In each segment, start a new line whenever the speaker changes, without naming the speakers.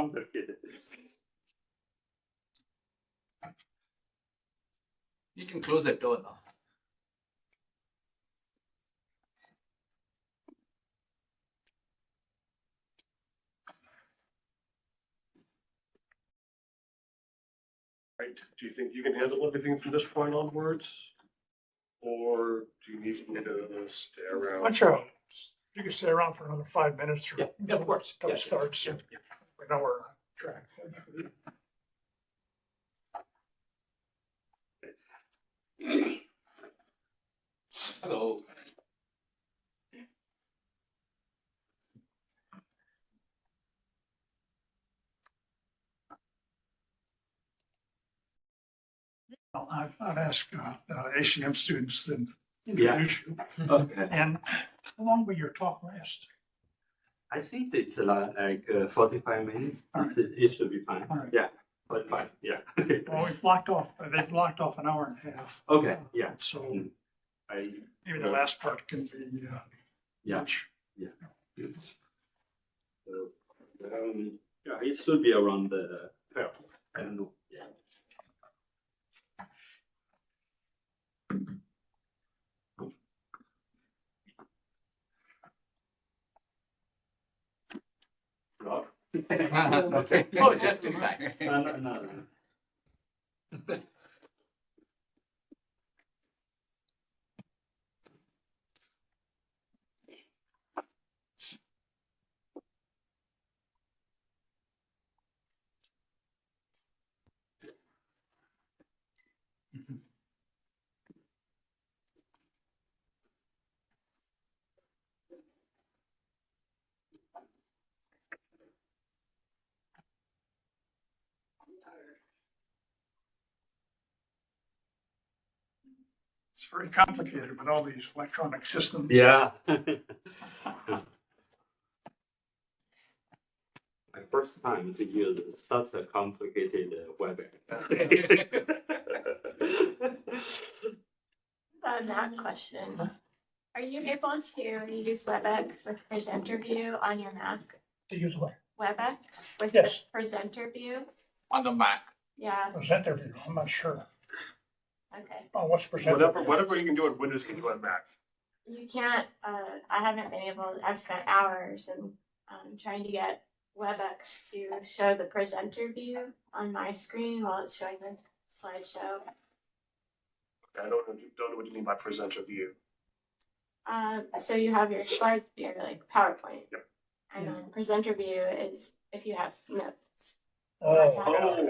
complicated.
You can close the door now.
Right. Do you think you can handle everything from this point onwards? Or do you need me to stay around?
Sure. You can stay around for another 5 minutes. Or
Yeah, of course.
Till it
Yes.
starts.
Yeah,
We know we're on track.
Hello.
Well, I've asked ACM students to
Yeah.
introduce you.
Okay.
And how long will your talk last?
I think it's like 45 minutes.
All right.
It should be fine.
All right.
Yeah, 45, yeah.
Well, they've blocked off an hour and a half.
Okay, yeah.
So
I,
maybe the last part can be
yeah.
much.
Good. So, yeah, it should be around the 12. I don't know. Yeah. Rob?
Okay. Oh, just in time.
No.
It's very complicated with all these electronic systems.
Yeah. My first time to use such a complicated WebEx.
That question. Are you able to use WebEx with presenter view on your Mac?
To use what?
WebEx with
Yes.
the presenter view?
On the Mac.
Yeah,
Presenter view, I'm not sure.
okay.
Oh, what's presenter?
Whatever you can do on Windows, you can do on Mac.
You can't, I haven't been able, I've spent hours and trying to get WebEx to show the presenter view on my screen while it's showing the slideshow.
I don't know what you mean by presenter view.
So you have your slide view, like PowerPoint.
Yep.
And then presenter view is if you have notes.
Oh.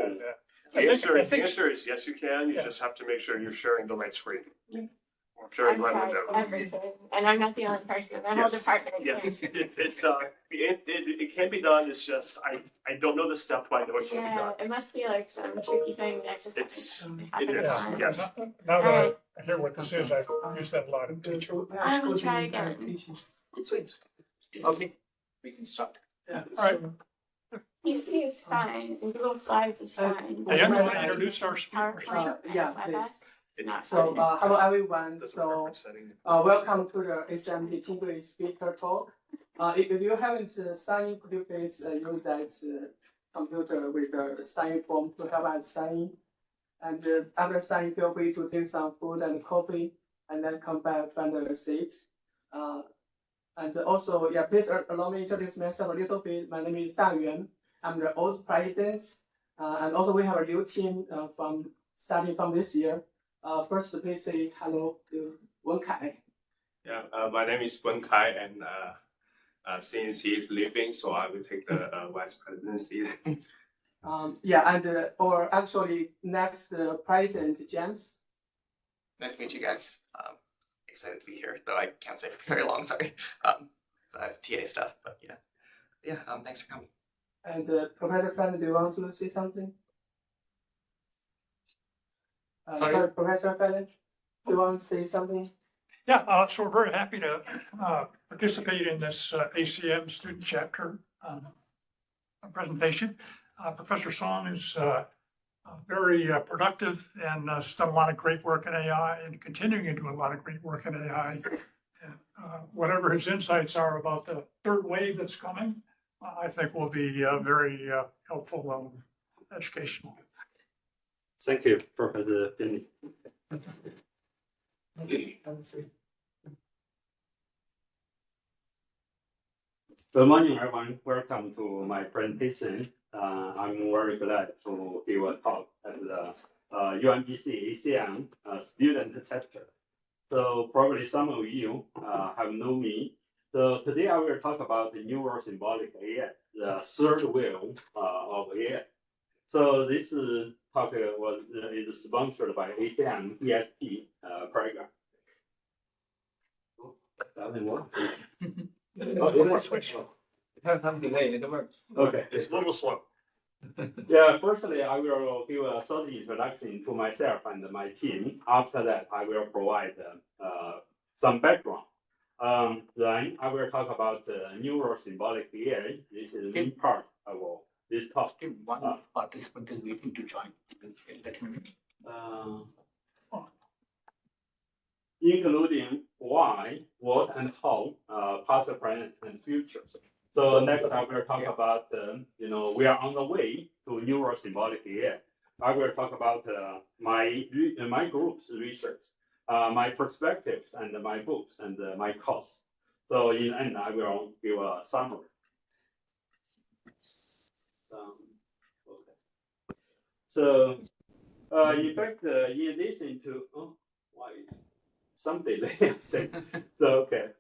I
The
think
answer is yes, you can. You
Yeah.
just have to make sure you're sharing the right screen.
Yeah.
Or
I've
sharing the right
tried
window.
everything, and I'm not the only person. My whole
Yes.
department.
Yes, it can be done. It's just I don't know the step, but I know it can be
Yeah,
done.
it must be like some tricky thing that just
It's-
happens
it is,
on.
yes.
Now that
Alright.
I hear what this is, I've used that a lot in teaching.
I will try again.
Sweet. Okay. We can start.
All right.
PC is fine, and Google Slides is fine.
Hey, I'm going to introduce our speakers.
PowerPoint and
yeah,
WebEx, not
So,
fine.
hello everyone.
That's a
So,
perfect setting.
welcome to the ACM English Speaker Talk. If you haven't signed in, could you please use that computer with the sign form to help us sign in? And after signing, feel free to take some food and coffee, and then come back find the seats. And also, yeah, please allow me to introduce myself a little bit. My name is Da Yuan. I'm the old president, and also we have a new team starting from this year. First, please say hello to Wen Kai.
Yeah, my name is Wen Kai, and since he is leaving, so I will take the vice presidency.
Yeah, and or actually next president James.
Nice to meet you guys. Excited to be here, though I can't stay for very long, sorry. TA stuff, but yeah. Thanks for coming.
And Professor Fan, do you want to say something? Sorry, Professor Fan, do you want to say something?
Yeah, so we're very happy to participate in this ACM student chapter presentation. Professor Song is very productive and has done a lot of great work in AI and continuing to do a lot of great work in AI. And, whatever his insights are about the third wave that's coming, I think will be very helpful and educational.
Thank you, Professor Finney. Good morning, everyone. Welcome to my presentation. I'm very glad to give a talk at the UMBC ACM student chapter. So probably some of you have known me. So today I will talk about the neurosymbolic AI, the third wheel of AI. So this talk is sponsored by ACM ESP program. Doesn't work.
Have some delay in the work.
Okay.
It's a little slow.
Yeah, firstly, I will give a short introduction to myself and my team. After that, I will provide some background. Then I will talk about neurosymbolic AI. This is the main part of this talk.
One participant is waiting to join. Let him.
Including why, what, and how, past, present, and future. So next, I will talk about, we are on the way to neurosymbolic AI. I will talk about my group's research, my perspectives, and my books, and my course. So in the end, I will give a summary. Okay. So, in fact, in addition to, some delay, so okay.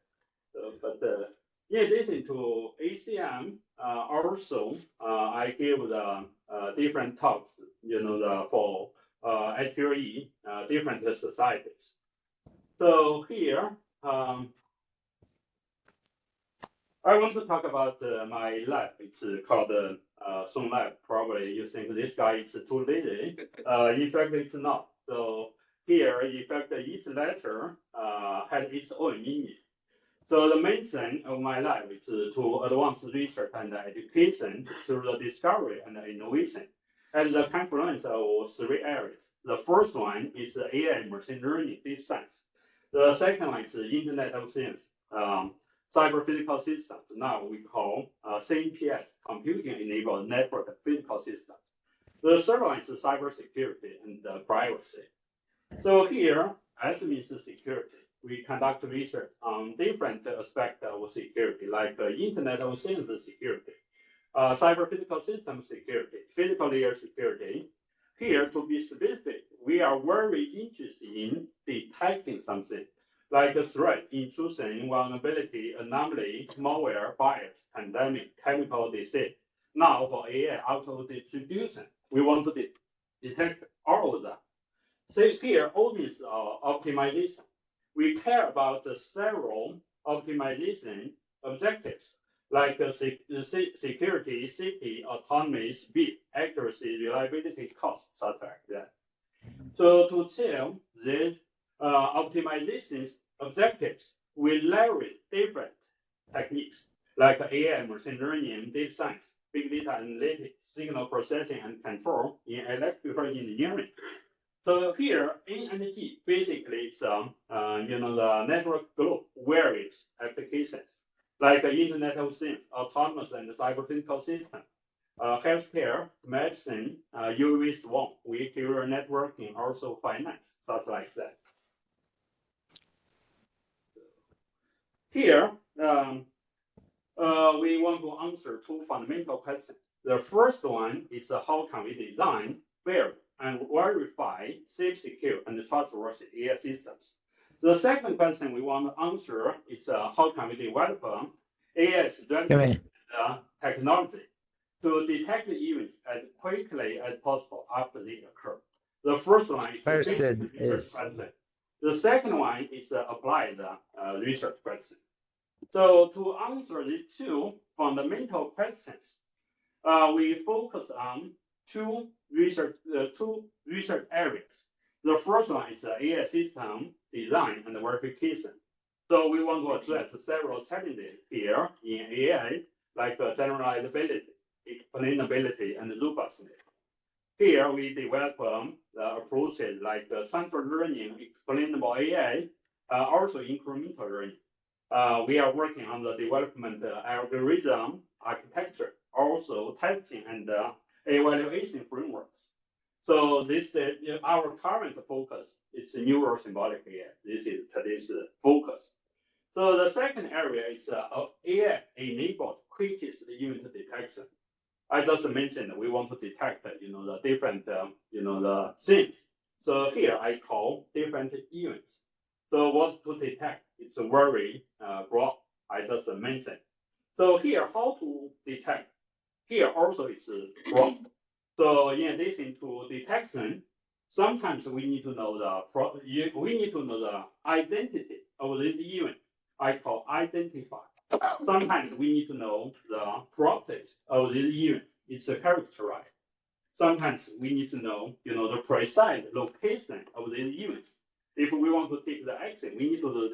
But in addition to ACM, also I give the different talks, for HLE, different societies. So here, I want to talk about my lab. It's called Song Lab. Probably you think this guy is too lazy. In fact, it's not. So here, in fact, each letter has its own meaning. So the main thing of my lab is to advance research and education through the discovery and innovation at the confluence of three areas. The first one is AI, machine learning, data science. The second one is Internet of Things, cyber physical systems. Now we call CPS, computing-enabled network physical systems. The third one is cybersecurity and privacy. So here, as means security, we conduct research on different aspects of security, like Internet of Things security, cyber physical system security, physical layer security. Here, to be specific, we are very interested in detecting something like a threat, intrusion, vulnerability, anomaly, malware, bias, pandemic, chemical disease. Now for AI auto distribution, we want to detect all of that. So here, all these optimization. We care about the several optimization objectives like security, safety, autonomy, speed, accuracy, reliability, cost, such like that. So to achieve these optimization objectives, we leverage different techniques like AI, machine learning, data science, big data analytics, signal processing and control in electrical engineering. So here, N and G basically is the network group various applications like Internet of Things, autonomous and cyber physical system, healthcare, medicine, UV swarm, vehicular networking, also finance, such like that. Here, we want to answer two fundamental questions. The first one is how can we design, build, and verify safe, secure, and trustworthy AI systems. The second question we want to answer is how can we develop AI strategy technology to detect events as quickly as possible after they occur. The first one is research question. The second one is applied research question. So to answer these two fundamental questions, we focus on two research areas. The first one is AI system design and verification. So we want to address several challenges here in AI, like generalizability, explainability, and robustness. Here we develop approaches like transfer learning, explainable AI, also incremental learning. We are working on the development algorithm architecture, also testing and evaluation frameworks. So this our current focus is neurosymbolic AI. This is today's focus. So the second area is AI-enabled quickest event detection. I just mentioned we want to detect, the different, the things. So here I call different events. So what to detect? It's very broad. I just mentioned. So here, how to detect? Here also is broad. So in addition to detection, sometimes we need to know the identity of this event. I call identify. Sometimes we need to know the properties of this event. It's characterized. Sometimes we need to know, the precise location of this event. If we want to take the action, we need to know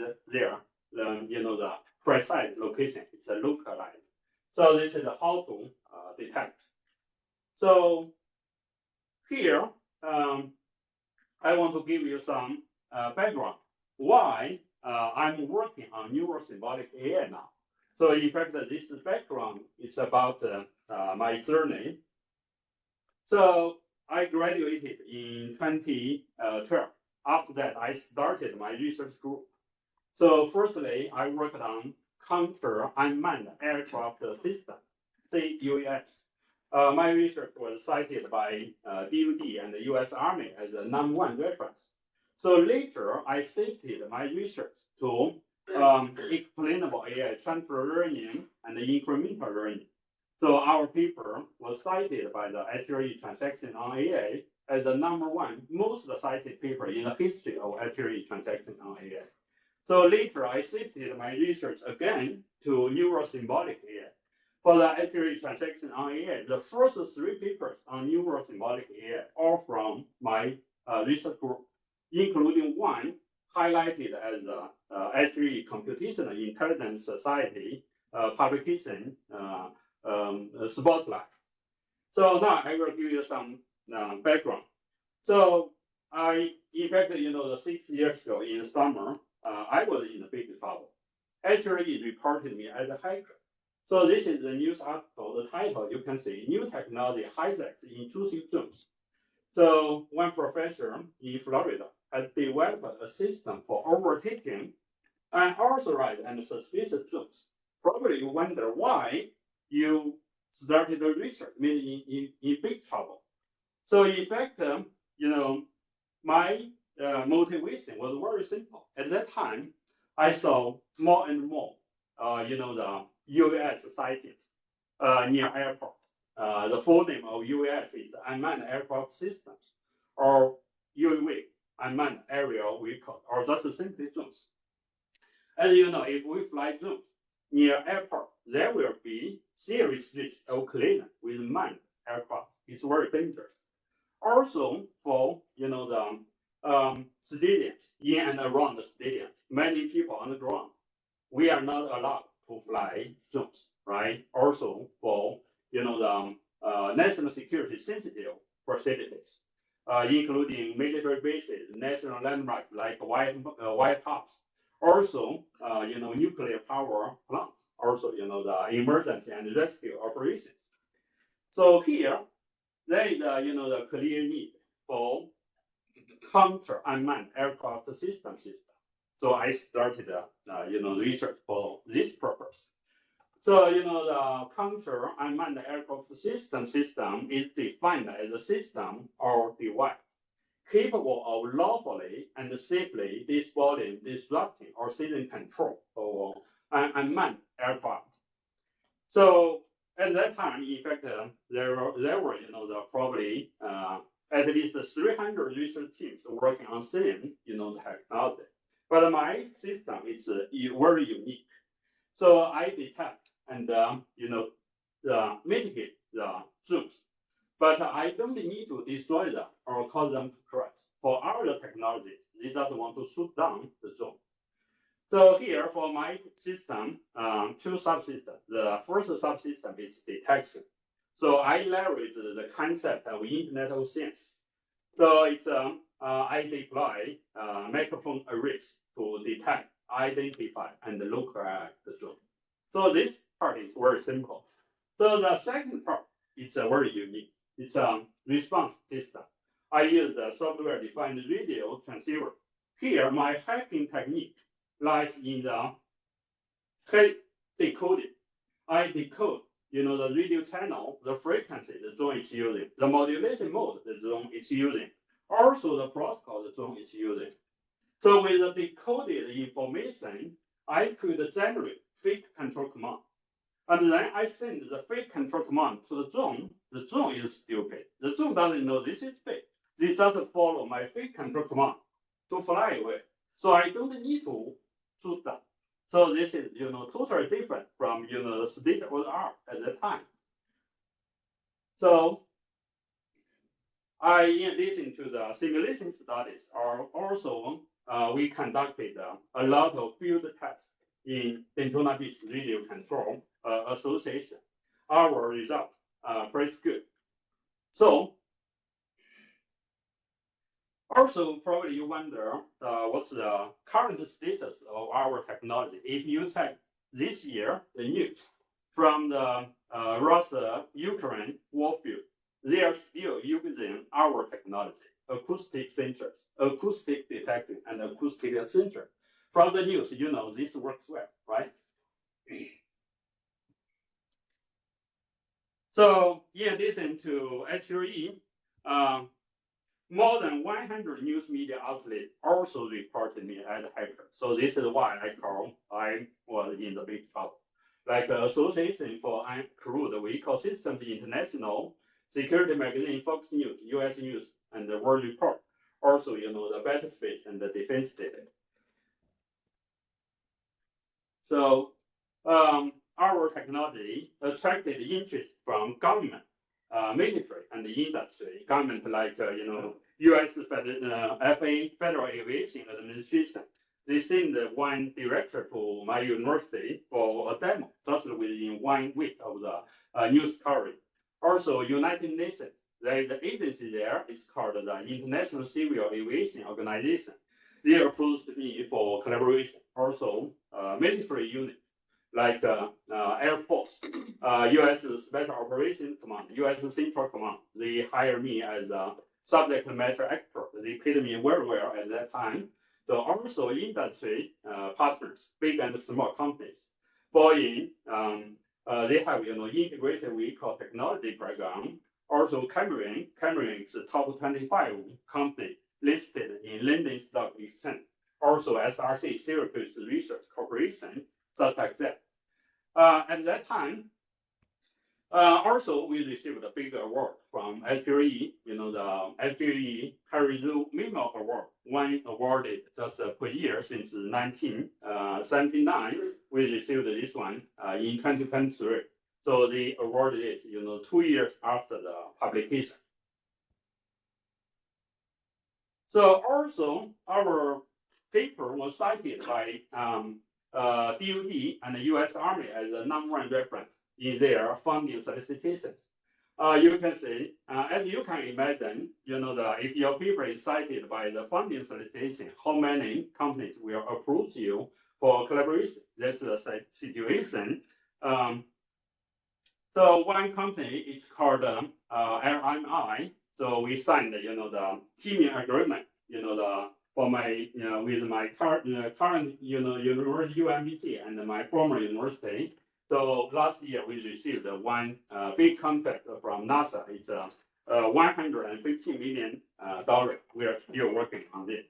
the precise location. It's a localized. So this is how to detect. So here, I want to give you some background. Why I'm working on neurosymbolic AI now. So in fact, this background is about my journey. So I graduated in 2012. After that, I started my research group. So firstly, I worked on counter unmanned aircraft system, CUAS. My research was cited by DoD and the US Army as the #1 reference. So later, I shifted my research to explainable AI, transfer learning, and incremental learning. So our paper was cited by the HRE transaction on AI as the #1 most cited paper in the history of HRE transaction on AI. So later, I shifted my research again to neurosymbolic AI. For the HRE transaction on AI, the first 3 papers on neurosymbolic AI are from my research group, including one highlighted as the HRE Computational Intelligence Society publication spotlight. So now I will give you some background. So in fact, the 6 years ago in summer, I was in a big trouble. HRE reported me as a hacker. So this is the news article. The title you can see: New Technology Hijacks Intrusive Zooms. So one professor in Florida has developed a system for overtaking unauthorized and suspicious zooms. Probably you wonder why you started the research, meaning in big trouble. So in fact, my motivation was very simple. At that time, I saw more and more, the UAS sightings near airports. The full name of UAS is Unmanned Aircraft Systems, or UAV, Unmanned Aerial Vehicle, or just simply zooms. As you know, if we fly zooms near airport, there will be serious risk of collision with manned aircraft. It's very dangerous. Also, for the stadiums, in and around the stadium, many people on the ground, we are not allowed to fly zooms, right? Also, for the national security sensitive facilities, including military bases, national landmarks like White House, also nuclear power plants, also the emergency and rescue operations. So here, there is the clear need for counter unmanned aircraft system. So I started research for this purpose. So the counter unmanned aircraft system is defined as a system or device capable of lawfully and safely disrupting or seizing control of an unmanned aircraft. So at that time, in fact, there were probably at least 300 research teams working on same technology. But my system is very unique. So I detect and mitigate the zooms, but I don't need to destroy them or cause them to crash. For other technologies, they just want to shoot down the zoom. So here for my system, 2 subsystems. The first subsystem is detection. So I leverage the concept of Internet of Things. So it's I deploy microphone arrays to detect, identify, and localize the zone. So this part is very simple. So the second part is very unique. It's a response system. I use the software-defined radio transceiver. Here, my hacking technique lies in the decoding. I decode, the radio channel, the frequency the drone is using, the modulation mode the drone is using, also the protocol the drone is using. So with the decoded information, I could generate fake control command. And then I send the fake control command to the drone. The drone is stupid. The drone doesn't know this is fake. They just follow my fake control command to fly away. So I don't need to shoot them. So this is, totally different from, the state of the art at that time. So in addition to the simulation studies, also we conducted a lot of field tests in Daytona Beach Radio Control Association. Our result pretty good. So also probably you wonder what's the current status of our technology. If you check this year the news from the Russia-Ukraine warfield, they are still using our technology, acoustic sensors, acoustic detecting, and acoustic sensor. From the news, this works well, right? So in addition to HRE, more than 100 news media outlets also reported me as a hacker. So this is why I was in the big trouble. Like the Association for Uncrewed Vehicle Systems International, Security Magazine, Fox News, US News, and the World Report. Also, the Battlespace and the Defense Data. So our technology attracted interest from government, military, and the industry. Government like U.S. FAA, Federal Aviation Administration. They sent one director to my university for a demo, just within 1 week of the news coverage. Also, United Nations, there is an agency there. It's called the International Civil Aviation Organization. They approached me for collaboration. Also, military units like Air Force, U.S. Special Operations Command, U.S. Central Command. They hired me as a subject matter expert. They paid me very well at that time. So also industry partners, big and small companies. Boeing, they have integrated vehicle technology program. Also Cameron is the top 25 company listed in London Stock Exchange. Also SRC, Syracuse Research Corporation, stuff like that. At that time, also we received a big award from HRE, the HRE Harry Memo Award, one awarded just per year since 1979. We received this one in 2023. So they awarded it, 2 years after the publication. So also our paper was cited by DoD and the U.S. Army as the #1 reference in their funding solicitations. You can see, as you can imagine, if your paper is cited by the funding solicitation, how many companies will approach you for collaboration? That's the situation. So one company is called LMI. So we signed, the teaming agreement, for my, with my current, university UMBC and my former university. So last year we received one big contract from NASA. It's $150 million. We are still working on it.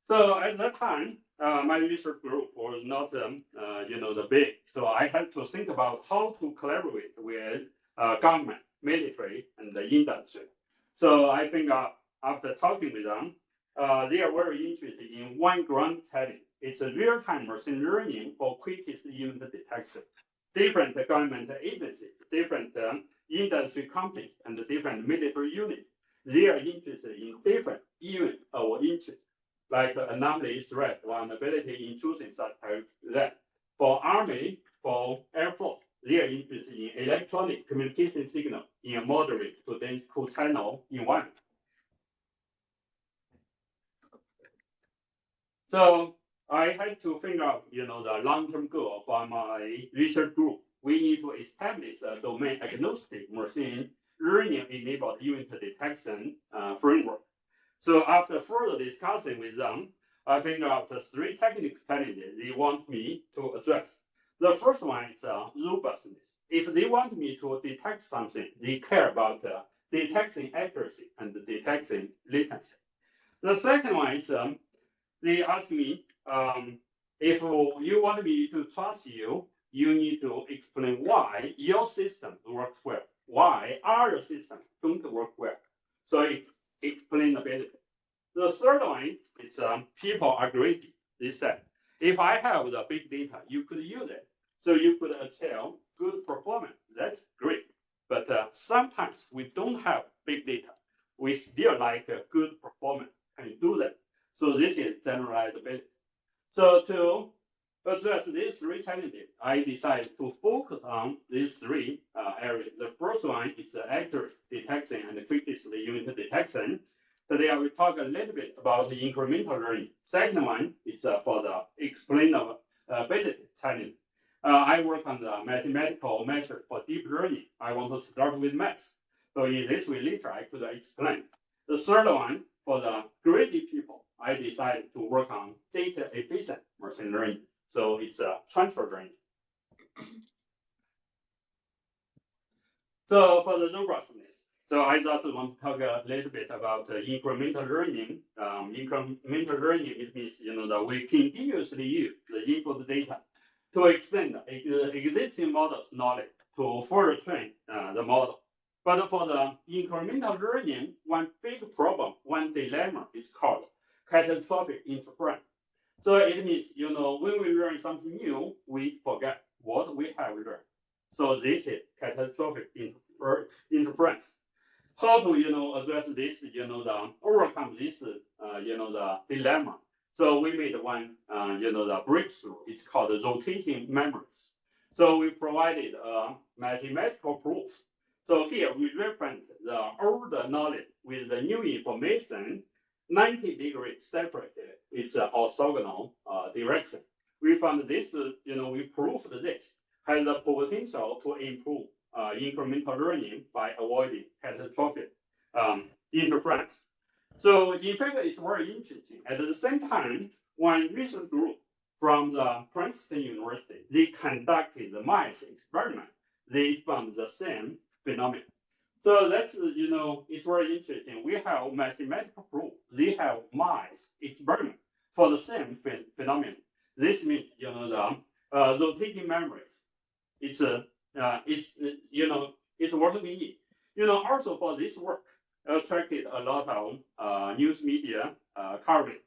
So at that time, my research group was not, the big. So I had to think about how to collaborate with government, military, and the industry. So I think after talking with them, they are very interested in one ground setting. It's a real-time machine learning for quickest event detection. Different government agencies, different industry companies, and different military units, they are interested in different events of interest, like anomaly, threat, vulnerability, intrusion, such as that. For Army, for Air Force, they are interested in electronic communication signal in a moderate to dense co-channel environment. So I had to figure out, the long-term goal for my research group. We need to establish a domain-agnostic machine learning-enabled unit detection framework. So after further discussing with them, I figured out the 3 technical challenges they want me to address. The first one is robustness. If they want me to detect something, they care about detection accuracy and detection latency. The second one is they ask me if you want me to trust you, you need to explain why your system works well, why other systems don't work well. So explainability. The third one is people are greedy. They said, if I have the big data, you could use it. So you could achieve good performance. That's great. But sometimes we don't have big data. We still like good performance. Can you do that? So this is generalizability. So to address these 3 challenges, I decided to focus on these 3 areas. The first one is accurate detection and quickly unit detection. Today I will talk a little bit about the incremental learning. Second one is for the explainability challenge. I work on the mathematical method for deep learning. I want to start with math. So in this way, later I could explain. The third one, for the greedy people, I decided to work on data efficient machine learning. So it's transfer learning. So for the robustness, so I just want to talk a little bit about incremental learning. Incremental learning, it means that we continuously use the input data to extend the existing model's knowledge to further train the model. But for the incremental learning, one big problem, one dilemma is called catastrophic interference. So it means, when we learn something new, we forget what we have learned. So this is catastrophic interference. How to, address this, overcome this, the dilemma. So we made one, the breakthrough. It's called rotating memories. So we provided a mathematical proof. So here we reference the older knowledge with the new information, 90 degrees separated. It's an orthogonal direction. We found this, we proved this has the potential to improve incremental learning by avoiding catastrophic interference. So in fact, it's very interesting. At the same time, one research group from the Princeton University, they conducted the mice experiment. They found the same phenomenon. So that's, it's very interesting. We have mathematical proof. They have mice experiment for the same phenomenon. This means, the rotating memories. It's what we need. Also for this work, attracted a lot of news media coverage.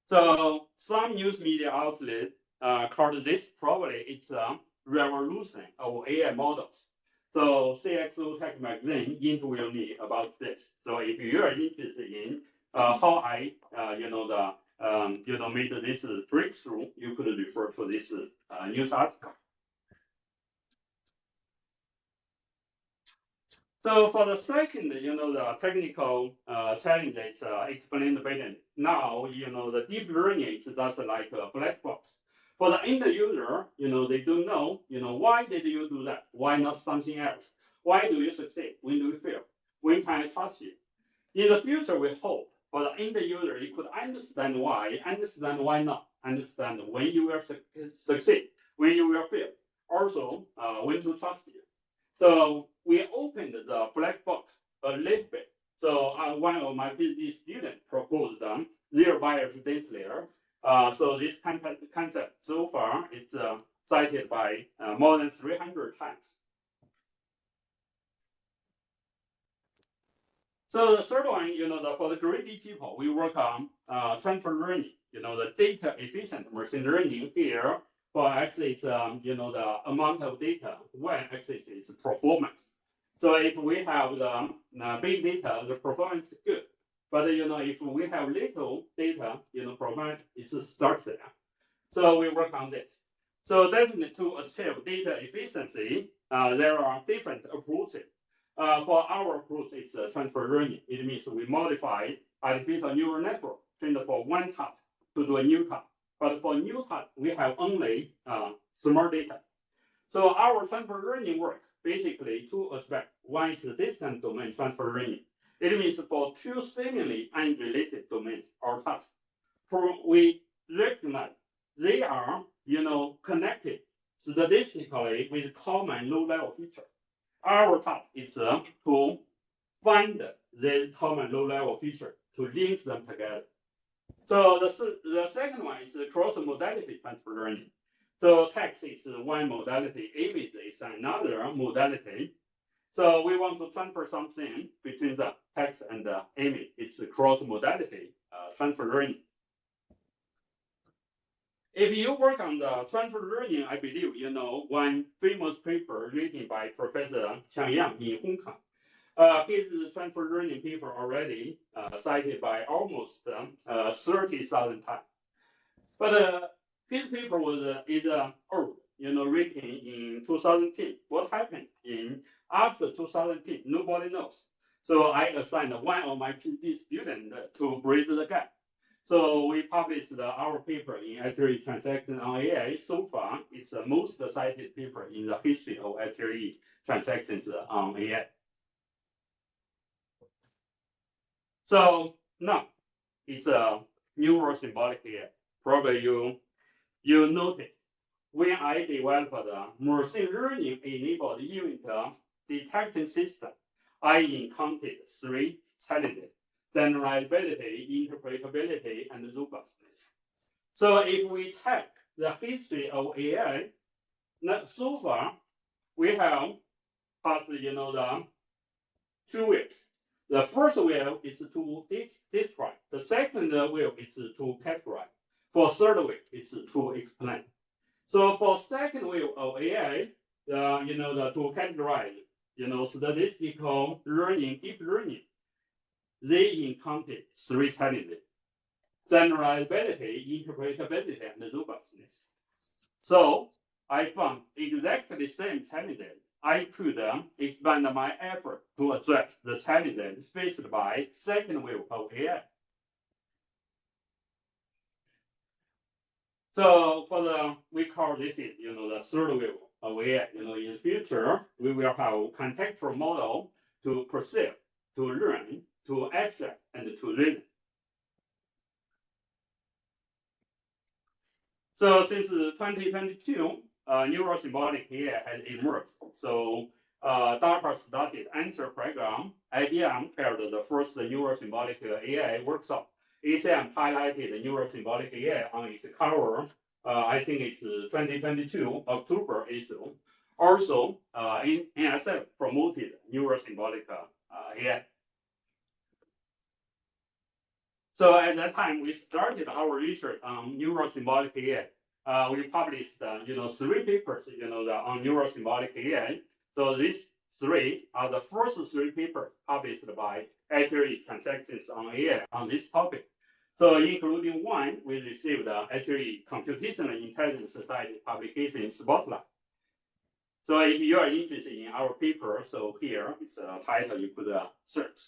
So some news media outlets called this probably it's a revolution of AI models. So CXO Tech Magazine interviewed me about this. So if you are interested in how I, made this breakthrough, you could refer to this news article. So for the second, the technical challenge is explainability. Now, the deep learning is just like a black box. For the end user, they don't know, why did you do that? Why not something else? Why do you succeed? When do you fail? When can I trust you? In the future, we hope for the end user, you could understand why not, understand when you will succeed, when you will fail. Also, when to trust you. So we opened the black box a little bit. So one of my PhD students proposed zero bias data layer. So this concept so far is cited by more than 300 times. So the third one, for the greedy people, we work on transfer learning. The data efficient machine learning here. For axis, the amount of data. One axis is performance. So if we have the big data, the performance is good. But if we have little data, performance is stuck there. So we work on this. So definitely to achieve data efficiency, there are different approaches. For our approach, it's transfer learning. It means we modify artificial neural network trained for one task to do a new task. But for new task, we have only small data. So our transfer learning work basically two aspects. One is the distance domain transfer learning. It means for two seemingly unrelated domains or tasks, we recognize they are, connected statistically with common low-level feature. Our task is to find the common low-level feature to link them together. So the second one is the cross-modality transfer learning. So text is one modality, image is another modality. So we want to transfer something between the text and the image. It's a cross-modality transfer learning. If you work on the transfer learning, I believe you know one famous paper written by Professor Qiang Yang in Hong Kong. His transfer learning paper already cited by almost 30,000 times. But his paper is old, written in 2010. What happened after 2010? Nobody knows. So I assigned one of my PhD students to bridge the gap. So we published our paper in HRE transaction on AI. So far, it's the most cited paper in the history of HRE transactions on AI. So now it's a neurosymbolic AI. Probably you notice when I developed a machine learning enabled unit detection system, I encountered three challenges: generalizability, interpretability, and robustness. So if we check the history of AI, so far we have passed the two waves. The first wave is to describe. The second wave is to categorize. For third wave, it's to explain. So for second wave of AI, to categorize, statistical learning, deep learning, they encountered three challenges: generalizability, interpretability, and robustness. So I found exactly the same challenges. I could expand my effort to address the challenges faced by second wave of AI. So we call this is, the third wave of AI. In the future, we will have contextual model to perceive, to learn, to abstract, and to reason. So since 2022, Neurosymbolic AI has emerged. So DARPA started Answer program. IBM held the first Neurosymbolic AI workshop. ACM highlighted the Neurosymbolic AI on its cover. I think it's 2022 October issue. Also, NSF promoted Neurosymbolic AI. So at that time, we started our research on Neurosymbolic AI. We published, three papers, on Neurosymbolic AI. So these three are the first three papers published by HRE Transactions on AI on this topic. So including one, we received the HRE Computational Intelligence Society publication Spotlight. So if you are interested in our paper, so here it's a title you could search.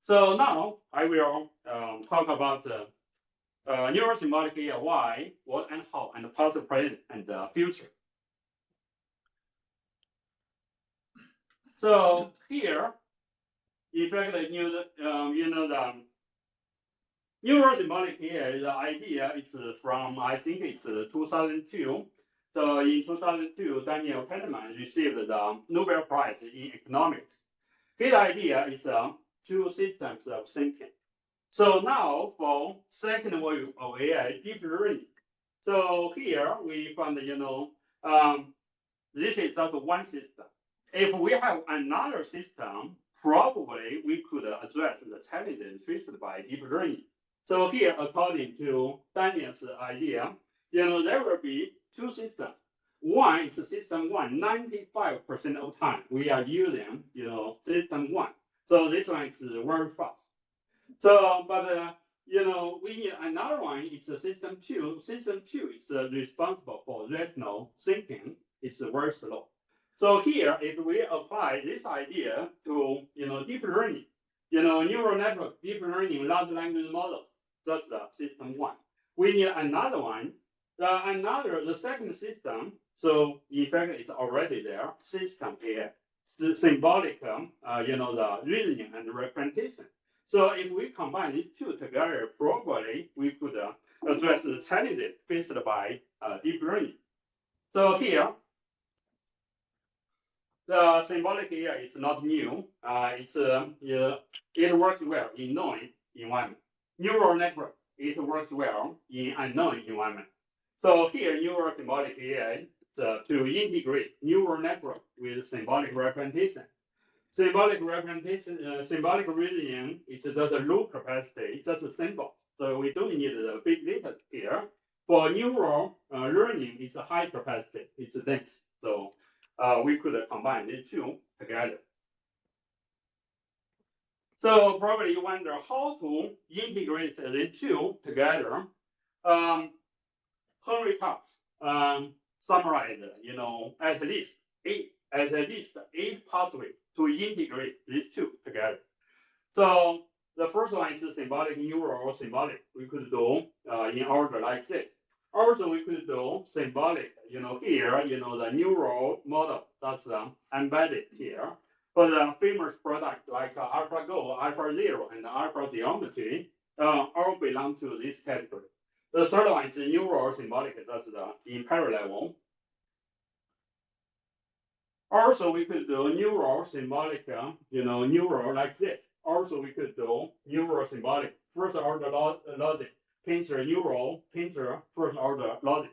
So now I will talk about Neurosymbolic AI, why, what, and how, and the past, present, and the future. So here, in fact, the Neurosymbolic AI, the idea is from, I think it's 2002. So in 2002, Daniel Kahneman received the Nobel Prize in economics. His idea is two systems of thinking. So now for second wave of AI, deep learning. So here we found, this is just one system. If we have another system, probably we could address the challenges faced by deep learning. So here, according to Daniel's idea, there will be two systems. One is system one, 95% of time we are using, system one. So this one is very fast. So, but we need another one. It's a system two. System two is responsible for rational thinking. It's very slow. So here, if we apply this idea to deep learning, neural network, deep learning, large language models. That's the system one. We need another one. The second system. So in fact, it's already there. System AI, the symbolic, the reasoning and representation. So if we combine these two together, probably we could address the challenges faced by deep learning. So here, the symbolic AI is not new. It works well in known environment. Neural network, it works well in unknown environment. So here, neural symbolic AI to integrate neural network with symbolic representation. Symbolic representation, symbolic reasoning is just a low capacity, just a symbol. So we don't need the big data here. For neural learning, it's a high capacity, it's dense. So we could combine these two together. So probably you wonder how to integrate the two together. Henry Cox summarized, at least eight pathways to integrate these two together. So the first one is symbolic, neural, symbolic. We could do in order like this. Also, we could do symbolic, here, the neural model that's embedded here. For the famous product like AlphaGo, AlphaZero, and Alpha Geometry, all belong to this category. The third one is neural symbolic, that's in parallel. Also, we could do neural symbolic, neural like this. Also, we could do neural symbolic, first order logic, pincer neural, pincer first order logic.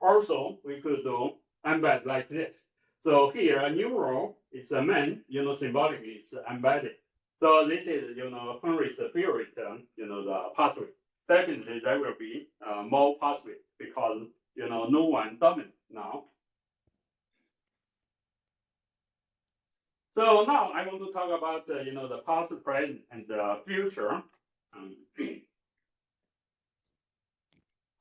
Also, we could do embed like this. So here, neural is a main, symbolic is embedded. So this is, Henry's favorite, the pathway. Definitely, there will be more pathway because, no one dominant now. So now I want to talk about, the past, present, and the future.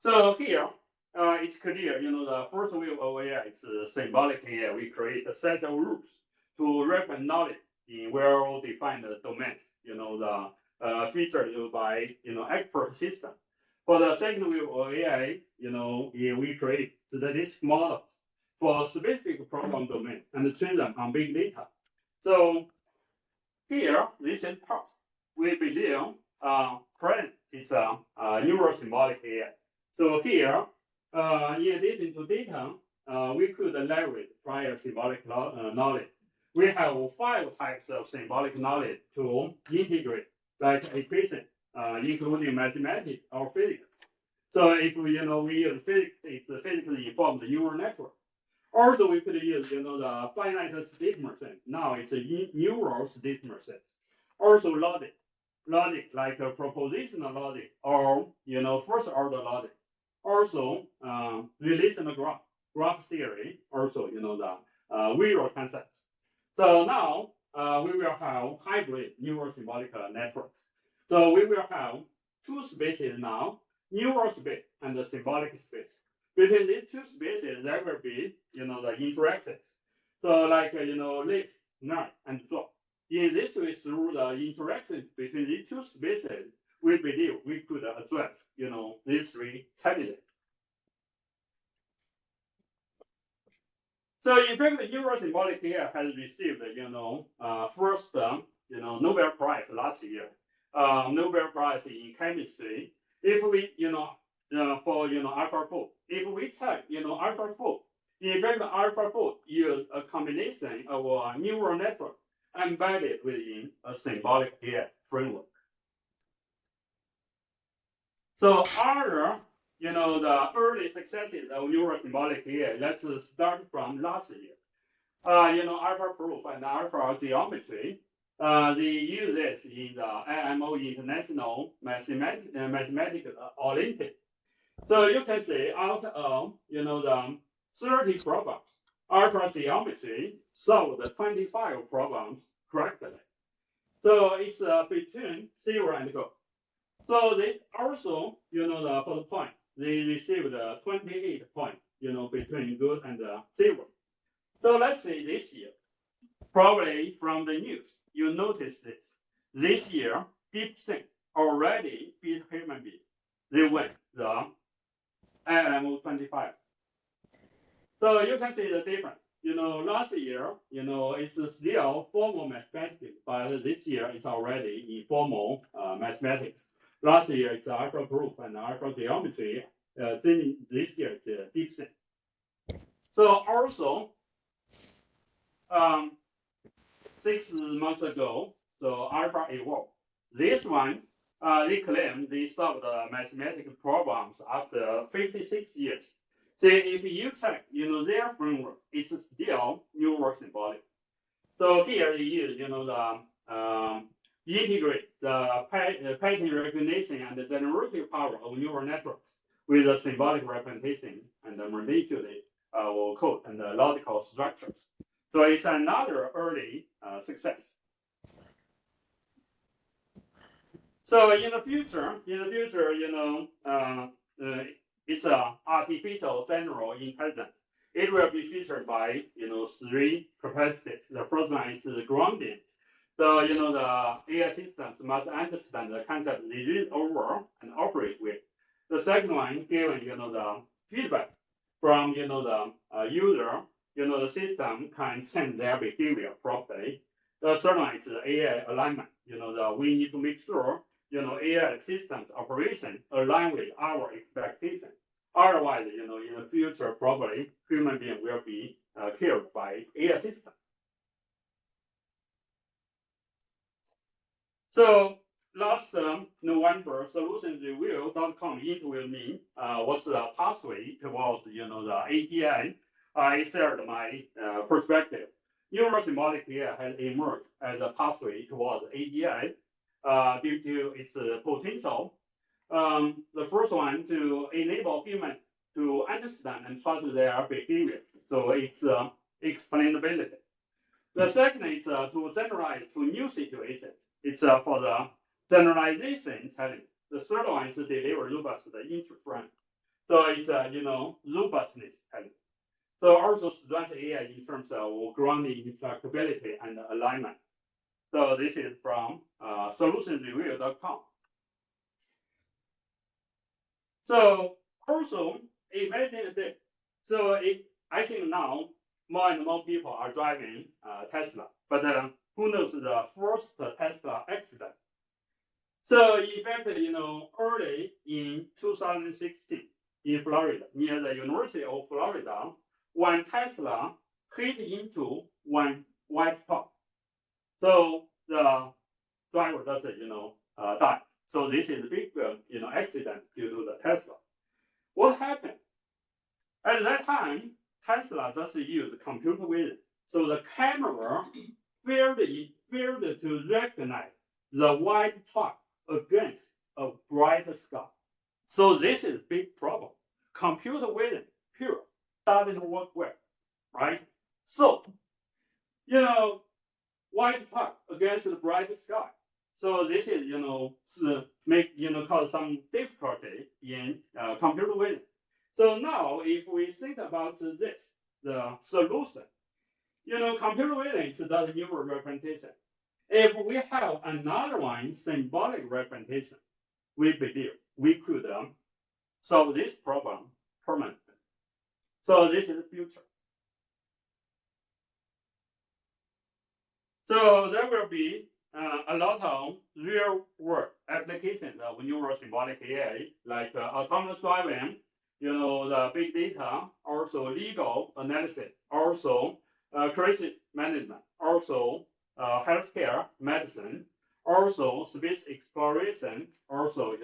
So here, it's clear, the first wave of AI is symbolic AI. We create a set of rules to represent knowledge in well-defined domains, the featured by, expert system. For the second wave of AI, we create statistical models for specific problem domain and train them on big data. So here, this is past. We believe present is a neurosymbolic AI. So here, in addition to data, we could leverage prior symbolic knowledge. We have 5 types of symbolic knowledge to integrate, like equation, including mathematics or physics. So if we use physics, it's physically informed neural network. Also, we could use, the finite state machine. Now it's a neural state machine. Also, logic like a propositional logic or, first order logic. Also, relational graph theory. Also, the visual concept. So now we will have hybrid neural symbolic networks. So we will have 2 spaces now, neural space and the symbolic space. Between these 2 spaces, there will be, the interactions. So like, lift, nerd, and drop. In this way, through the interactions between these 2 spaces, we believe we could address, these 3 challenges. So in fact, the neurosymbolic AI has received, first, Nobel Prize last year. Nobel Prize in chemistry. If we, for AlphaFold, if we check, AlphaFold, in fact, AlphaFold is a combination of a neural network embedded within a symbolic AI framework. So other, the early successes of neurosymbolic AI, let's start from last year. AlphaProof and Alpha Geometry, they use this in the IMO International Mathematical Olympiad. So you can see out of, the 30 problems, Alpha Geometry solved the 25 problems correctly. So it's between 0 and go. So they also, for the point, they received 28 points, between good and 0. So let's say this year, probably from the news, you notice this. This year, DeepSync already beat human being. They win the IM25. So you can see the difference. Last year, it's still formal mathematics, but this year it's already informal mathematics. Last year it's alpha proof and alpha geometry. This year it's DeepSync. So also, 6 months ago, so Alpha evolved. This one, they claim they solved the mathematical problems after 56 years. So if you check, their framework, it's still neurosymbolic. So here they use, integrate the pattern recognition and the generative power of neural networks with the symbolic representation and the manipulated code and the logical structures. So it's another early success. So in the future, it's artificial general intelligence. It will be featured by 3 capacities. The first one is the grounding. So the AI systems must understand the concept they read over and operate with. The second one, given the feedback from the user, the system can change their behavior properly. The third one is the AI alignment. We need to make sure AI systems operation align with our expectations. Otherwise, in the future, probably human being will be killed by AI system. So last November, solutionsreview.com interviewed me. What's the pathway towards the AGI? I shared my perspective. Neurosymbolic AI has emerged as a pathway towards AGI due to its potential. The first one, to enable humans to understand and trust their behavior. So it's explainability. The second is to generalize to new situations. It's for the generalization challenge. The third one is to deliver robust interference. So it's robustness challenge. So also strength AI in terms of grounding, inflexibility, and alignment. So this is from solutionsreview.com. So also imagine this. So I think now more and more people are driving Tesla, but who knows the first Tesla accident? So in fact, early in 2016 in Florida, near the University of Florida, when Tesla hit into one white top, so the driver doesn't, die. So this is a big, accident due to the Tesla. What happened? At that time, Tesla just used computer vision. So the camera failed to recognize the white truck against a bright sky. So this is a big problem. Computer vision, pure, doesn't work well, right? So, white truck against the bright sky. So this is, cause some difficulty in computer vision. So now, if we think about this, the solution, computer vision does neural representation. If we have another one, symbolic representation, we believe we could solve this problem permanently. So this is the future. So there will be a lot of real-world applications of neurosymbolic AI, like autonomous driving, the big data, also legal analysis, also crisis management, also healthcare, medicine, also space exploration, also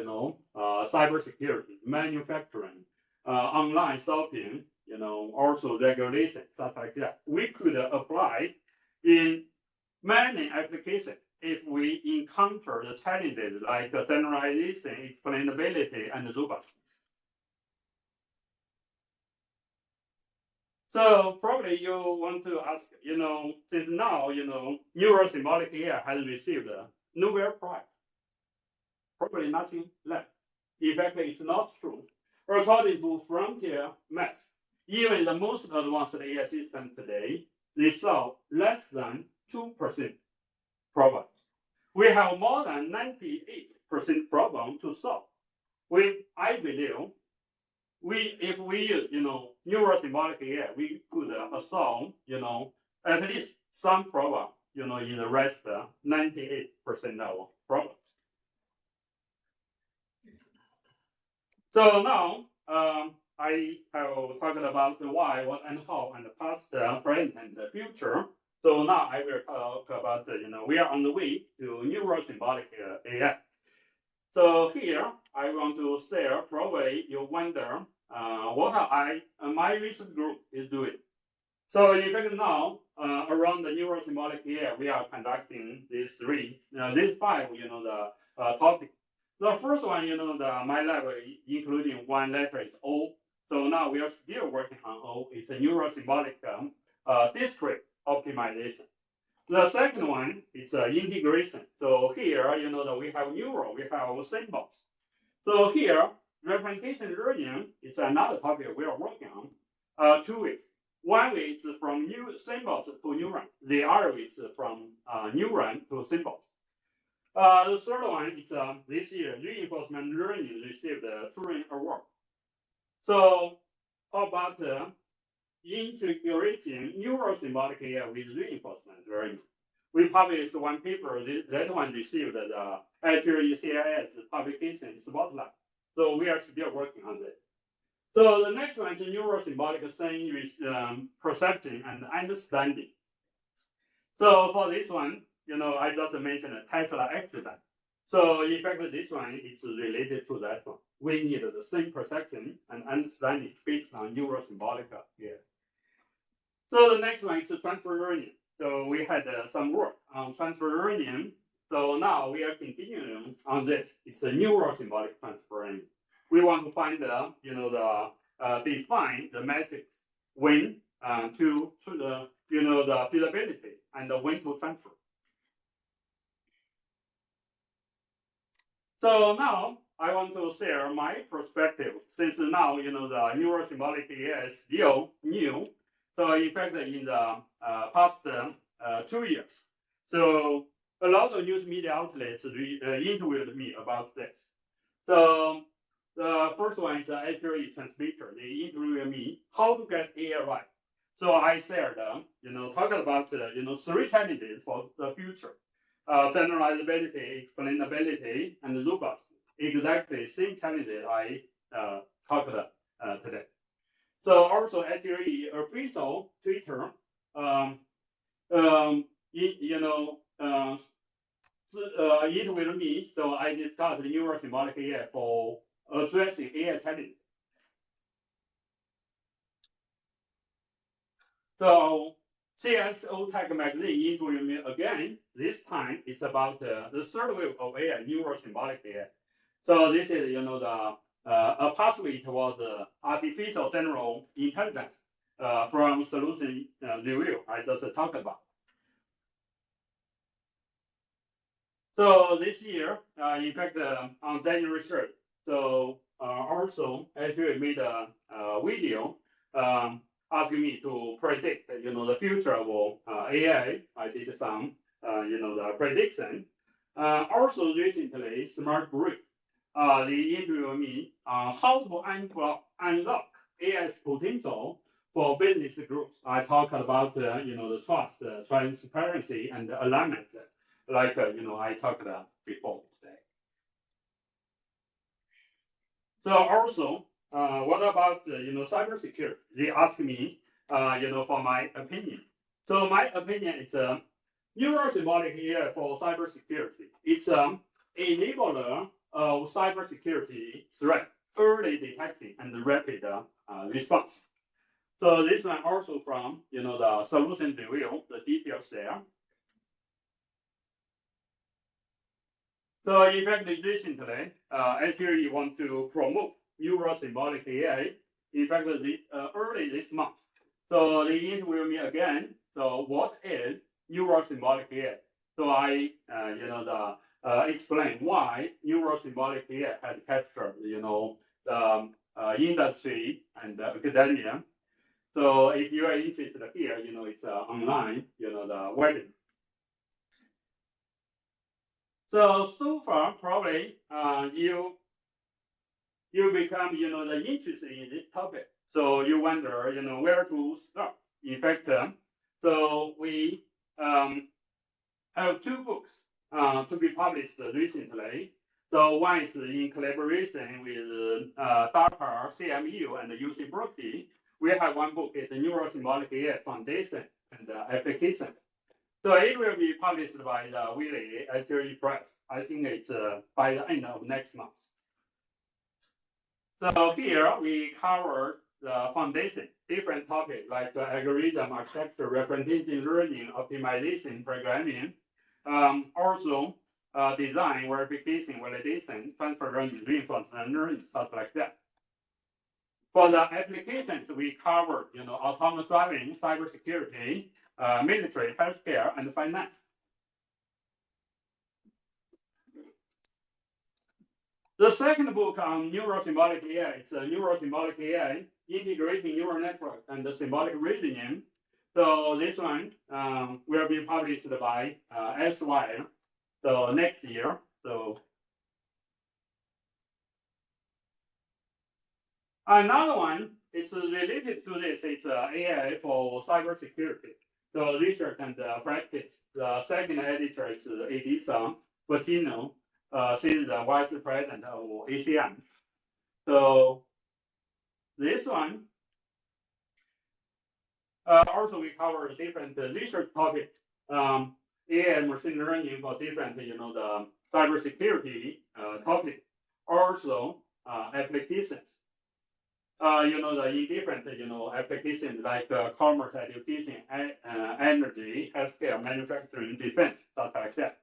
cybersecurity, manufacturing, online shopping, also regulation, stuff like that. We could apply in many applications if we encounter the challenges like generalization, explainability, and robustness. So probably you want to ask, since now, neurosymbolic AI has received a Nobel Prize. Probably nothing left. In fact, it's not true. According to frontier math, even the most advanced AI systems today, they solve less than 2% problems. we have more than 98% problem to solve. I believe if we use, neurosymbolic AI, we could solve, at least some problem, in the rest 98% of problems. So now I have talked about the why, what, and how, and the past, present, and the future. So now I will talk about, we are on the way to neurosymbolic AI. So here I want to share, probably you wonder what my research group is doing. So in fact now, around the neurosymbolic AI, we are conducting these five, the topics. The first one, my lab, including one letter is O. So now we are still working on O. It's a neurosymbolic discrete optimization. The second one is integration. So here, we have neural, we have symbols. So here, representation learning is another topic we are working on. Two ways. One way is from new symbols to neuron. The other way is from neuron to symbols. The third one is this year, reinforcement learning received the Turing Award. So how about integrating neurosymbolic AI with reinforcement learning? We published one paper, that one received the CIS publication Spotlight. So we are still working on that. So the next one is neurosymbolic saying with perception and understanding. So for this one, I just mentioned a Tesla accident. So in fact, this one is related to that one. We need the same perception and understanding based on neurosymbolic here. So the next one is transfer learning. So we had some work on transfer learning. So now we are continuing on this. It's a neurosymbolic transfer learning. We want to find define the metrics when to the the feasibility and when to transfer. So now I want to share my perspective since now the neurosymbolic AI is still new. So in fact, in the past 2 years, so a lot of news media outlets interviewed me about this. So the first one is actually transmitter. They interviewed me how to get AI right. So I shared, talked about three challenges for the future: generalizability, explainability, and robust. Exactly same challenges I talked today. So also actually official Twitter, interviewed me. So I discussed neurosymbolic AI for addressing AI challenges. So CSO Tech Magazine interviewed me again. This time it's about the third wave of AI, neurosymbolic AI. So this is a pathway towards artificial general intelligence from solution review I just talked about. So this year, in fact, on January 3rd, so also actually made a video asking me to predict, the future of AI. I did some, the prediction. Also recently, Smart Brief, they interviewed me how to unlock AI's potential for business groups. I talked about, the trust, transparency, and alignment, like, I talked about before today. So also, what about cybersecurity? They asked me, for my opinion. So my opinion is neurosymbolic AI for cybersecurity. It's enabler of cybersecurity threat, early detection, and rapid response. So this one also from the solution review, the details there. So in fact, recently, actually you want to promote neurosymbolic AI. In fact, early this month. So they interviewed me again. So what is neurosymbolic AI? So I, explain why neurosymbolic AI has captured, the industry and academia. So if you are interested here, it's online, the webinar. So far, probably you become, the interested in this topic. So you wonder, where to start. In fact, so we have two books to be published recently. So one is in collaboration with DARPA, CMU, and UC Berkeley. We have one book, it's the Neurosymbolic AI Foundation and Application. So it will be published by the Wiley Actually Press. I think it's by the end of next month. So here we cover the foundation, different topics like algorithm architecture, representation learning, optimization, programming, also design, verification, validation, transfer learning, reinforcement learning, stuff like that. For the applications, we cover, autonomous driving, cybersecurity, military, healthcare, and finance. The second book on neurosymbolic AI is Neurosymbolic AI, integrating neural network and the symbolic reasoning. So this one will be published by SY, so next year. So another one, it's related to this. It's AI for cybersecurity. So research and practice. The second editor is Edison Bottino. She's the vice president of ACM. So this one, also we cover different research topics. AI machine learning for different, the cybersecurity topic. Also applications. In different, applications like commerce, education, energy, healthcare, manufacturing, defense, stuff like that.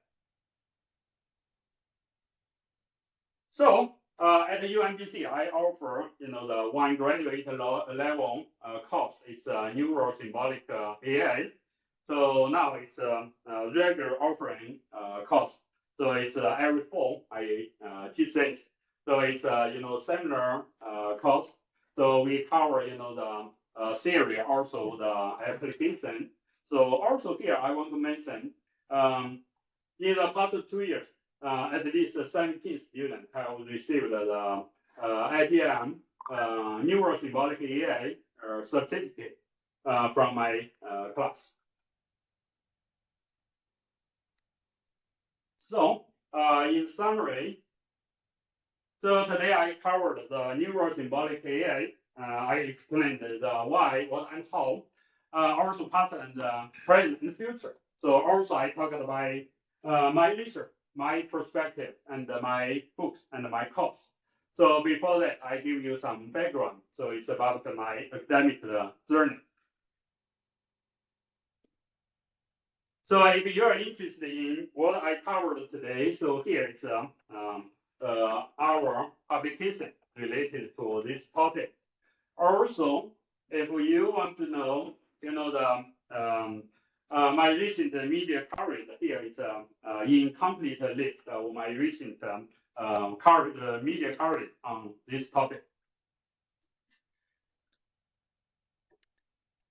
So at the UMBC, I offer, the one graduate level course. It's Neurosymbolic AI. So now it's a regular offering course. So it's every fall I teach this. So it's similar course. So we cover, the theory, also the application. So also here I want to mention, in the past 2 years, at least 17 students have received the IBM Neurosymbolic AI certificate from my class. So in summary, so today I covered the Neurosymbolic AI. I explained the why, what, and how. Also past and present and future. So also I talked about my research, my perspective, and my books and my course. So before that, I give you some background. So it's about my academic journey. So if you're interested in what I covered today, so here is our publication related to this topic. Also, if you want to know, my recent media coverage, here is incomplete list of my recent media coverage on this topic.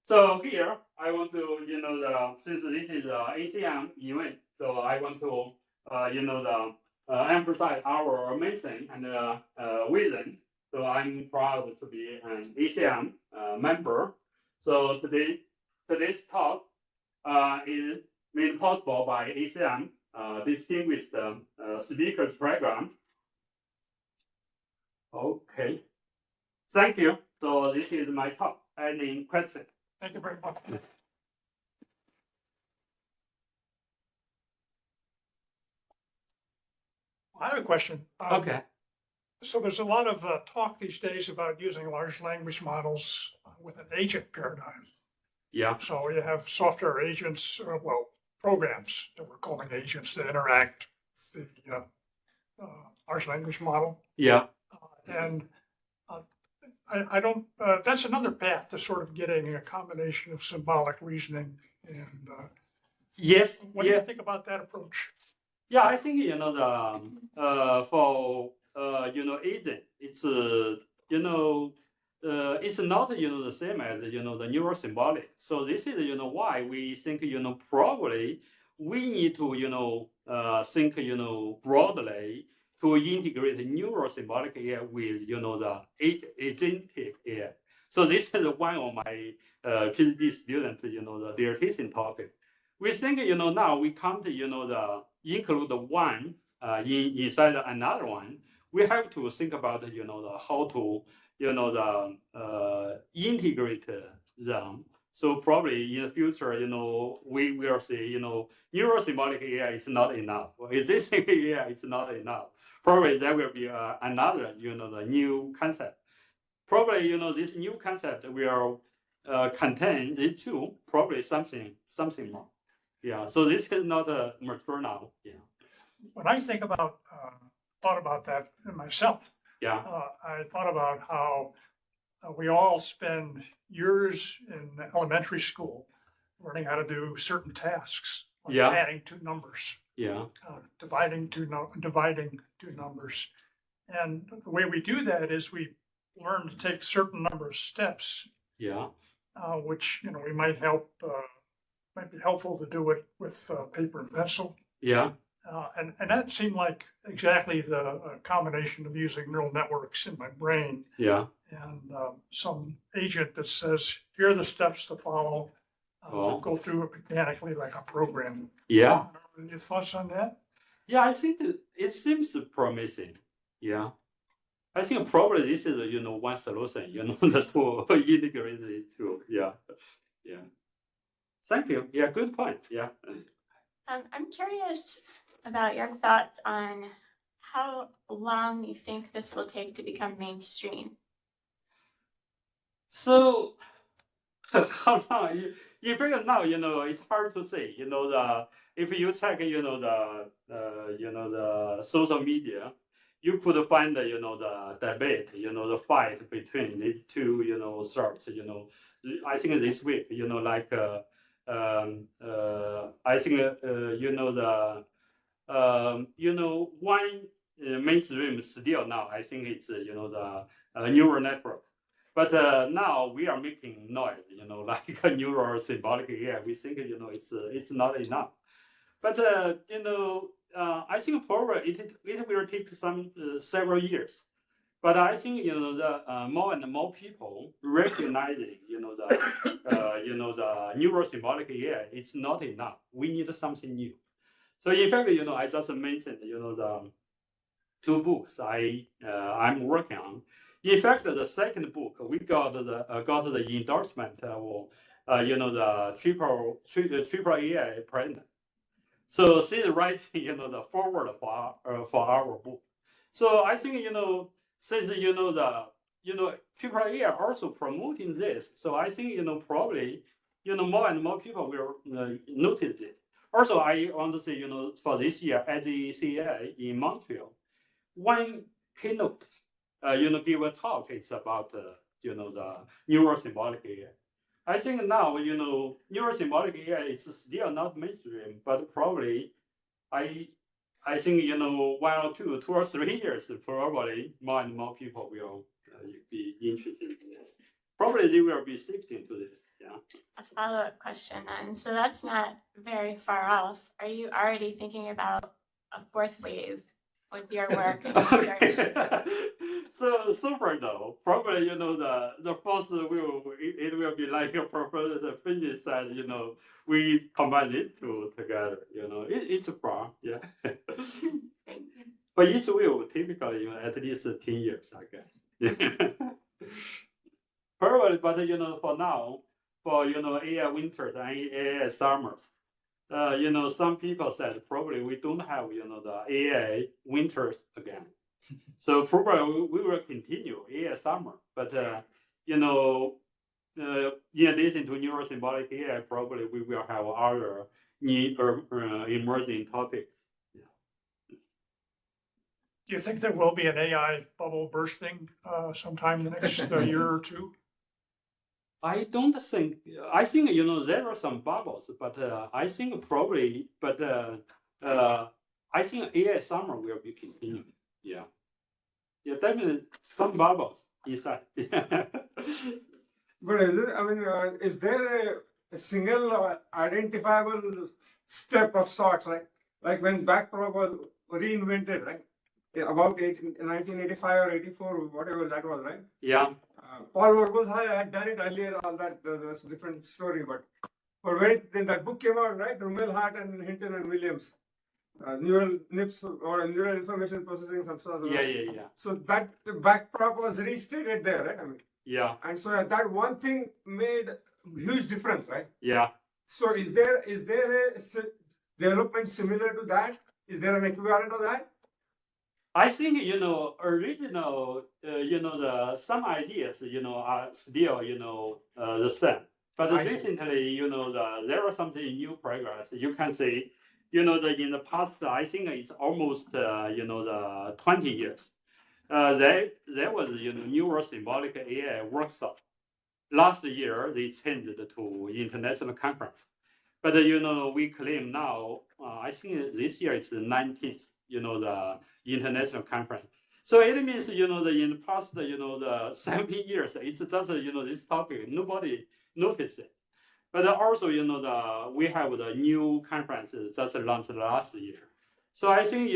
So here I want to, since this is ACM event, so I want to, emphasize our mission and vision. So I'm proud to be an ACM member. So today's talk is made possible by ACM distinguished speakers program. Okay, thank you. So this is my talk. Any questions?
Thank you very much. I have a question.
Okay.
So there's a lot of talk these days about using large language models with an agent paradigm.
Yeah.
So you have software agents, programs that we're calling agents that interact with the large language model.
Yeah.
And I don't, that's another path to sort of getting a combination of symbolic reasoning and
Yes.
what do you think about that approach?
Yeah, I think for agent, it's it's not the same as the neurosymbolic. So this is why we think probably we need to, think, broadly to integrate neurosymbolic AI with, the agentic AI. So this is one of my PhD students, their teaching topic. We think, now we can't, include one inside another one. We have to think about, how to, integrate them. So probably in the future, we will see, neurosymbolic AI is not enough. Existing AI is not enough. Probably there will be another, the new concept. Probably, this new concept will contain these two, probably something more. Yeah. So this is not mature now. Yeah.
When I thought about that myself,
Yeah.
I thought about how we all spend years in elementary school learning how to do certain tasks, like
Yeah.
adding two numbers,
Yeah.
dividing two numbers. And the way we do that is we learn to take a certain number of steps,
Yeah.
which we might be helpful to do it with paper and pencil.
Yeah.
And that seemed like exactly the combination of using neural networks in my brain
Yeah.
and some agent that says, here are the steps to follow, go through it mechanically like a program.
Yeah.
Your thoughts on that?
Yeah, I think it seems promising. Yeah. I think probably this is, one solution, to integrate these two. Yeah. Yeah. Thank you. Yeah, good point. Yeah.
I'm curious about your thoughts on how long you think this will take to become mainstream.
So how long? You figure now, it's hard to say. If you check, the social media, you could find, the debate, the fight between these two, sorts. I think this week, like, I think, one mainstream still now, I think it's, the neural network. But now we are making noise, like a neurosymbolic AI. We think, it's not enough. But I think probably it will take several years. But I think the more and more people recognizing the neurosymbolic AI, it's not enough. We need something new. So in fact, I just mentioned the two books I'm working on. In fact, the second book we got the endorsement of the triple AI president. So she's writing the forward for our book. So I think since the triple AI also promoting this, so I think probably more and more people will notice it. Also, I want to say for this year at the ACM in Montreal, one keynote give a talk. It's about the neurosymbolic AI. I think now neurosymbolic AI is still not mainstream, but probably I think 1 or 2 or 3 years probably more and more people will be interested in this. Probably they will be shifting to this. Yeah.
A follow-up question then. So that's not very far off. Are you already thinking about a fourth wave with your work and research?
So far though, probably the first it will be like a Professor Finch said, we combine it two together. It's far, yeah. But it will typically at least 10 years, I guess. Probably, but for now, for AI winters and AI summers, some people said probably we don't have the AI winters again. So probably we will continue AI summer, but in addition to neurosymbolic AI, probably we will have other emerging topics. Yeah.
Do you think there will be an AI bubble bursting sometime in the next year or two?
I don't think. I think there are some bubbles, but I think probably. But I think AI summer will be continuing. Yeah. Yeah, definitely some bubbles inside.
But is there a single identifiable step of sorts, right? Like when backprop was reinvented, right? Yeah, about 1985 or 84, whatever that was, right?
Yeah.
Paul Verbos had done it earlier, all that, that's a different story, but then that book came out, right? Rummel, Hart, and Hinton and Williams. Neural NIPS or neural information processing, some sort of.
Yeah.
So that backprop was restated there, right? I mean,
Yeah.
and so that one thing made huge difference, right?
Yeah.
So is there a development similar to that? Is there an equivalent of that?
I think original some ideas are still the same. But recently there was something new progress. You can say in the past I think it's almost the 20 years. There was Neurosymbolic AI workshop. Last year they changed to international conference. But we claim now I think this year it's the 19th the international conference. So it means in the past the 17 years it's just this topic nobody noticed it. But also we have the new conferences just launched last year. So I think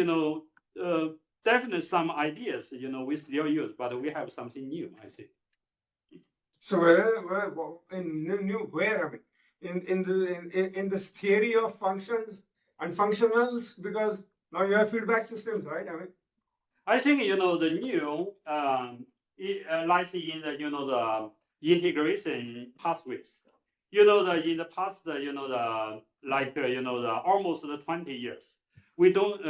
definitely some ideas we still use, but we have something new. I think.
So where I mean in this theory of functions and functionals, because now you have feedback systems, right? I mean,
I think the new lies in the integration pathways. In the past almost 20 years, we don't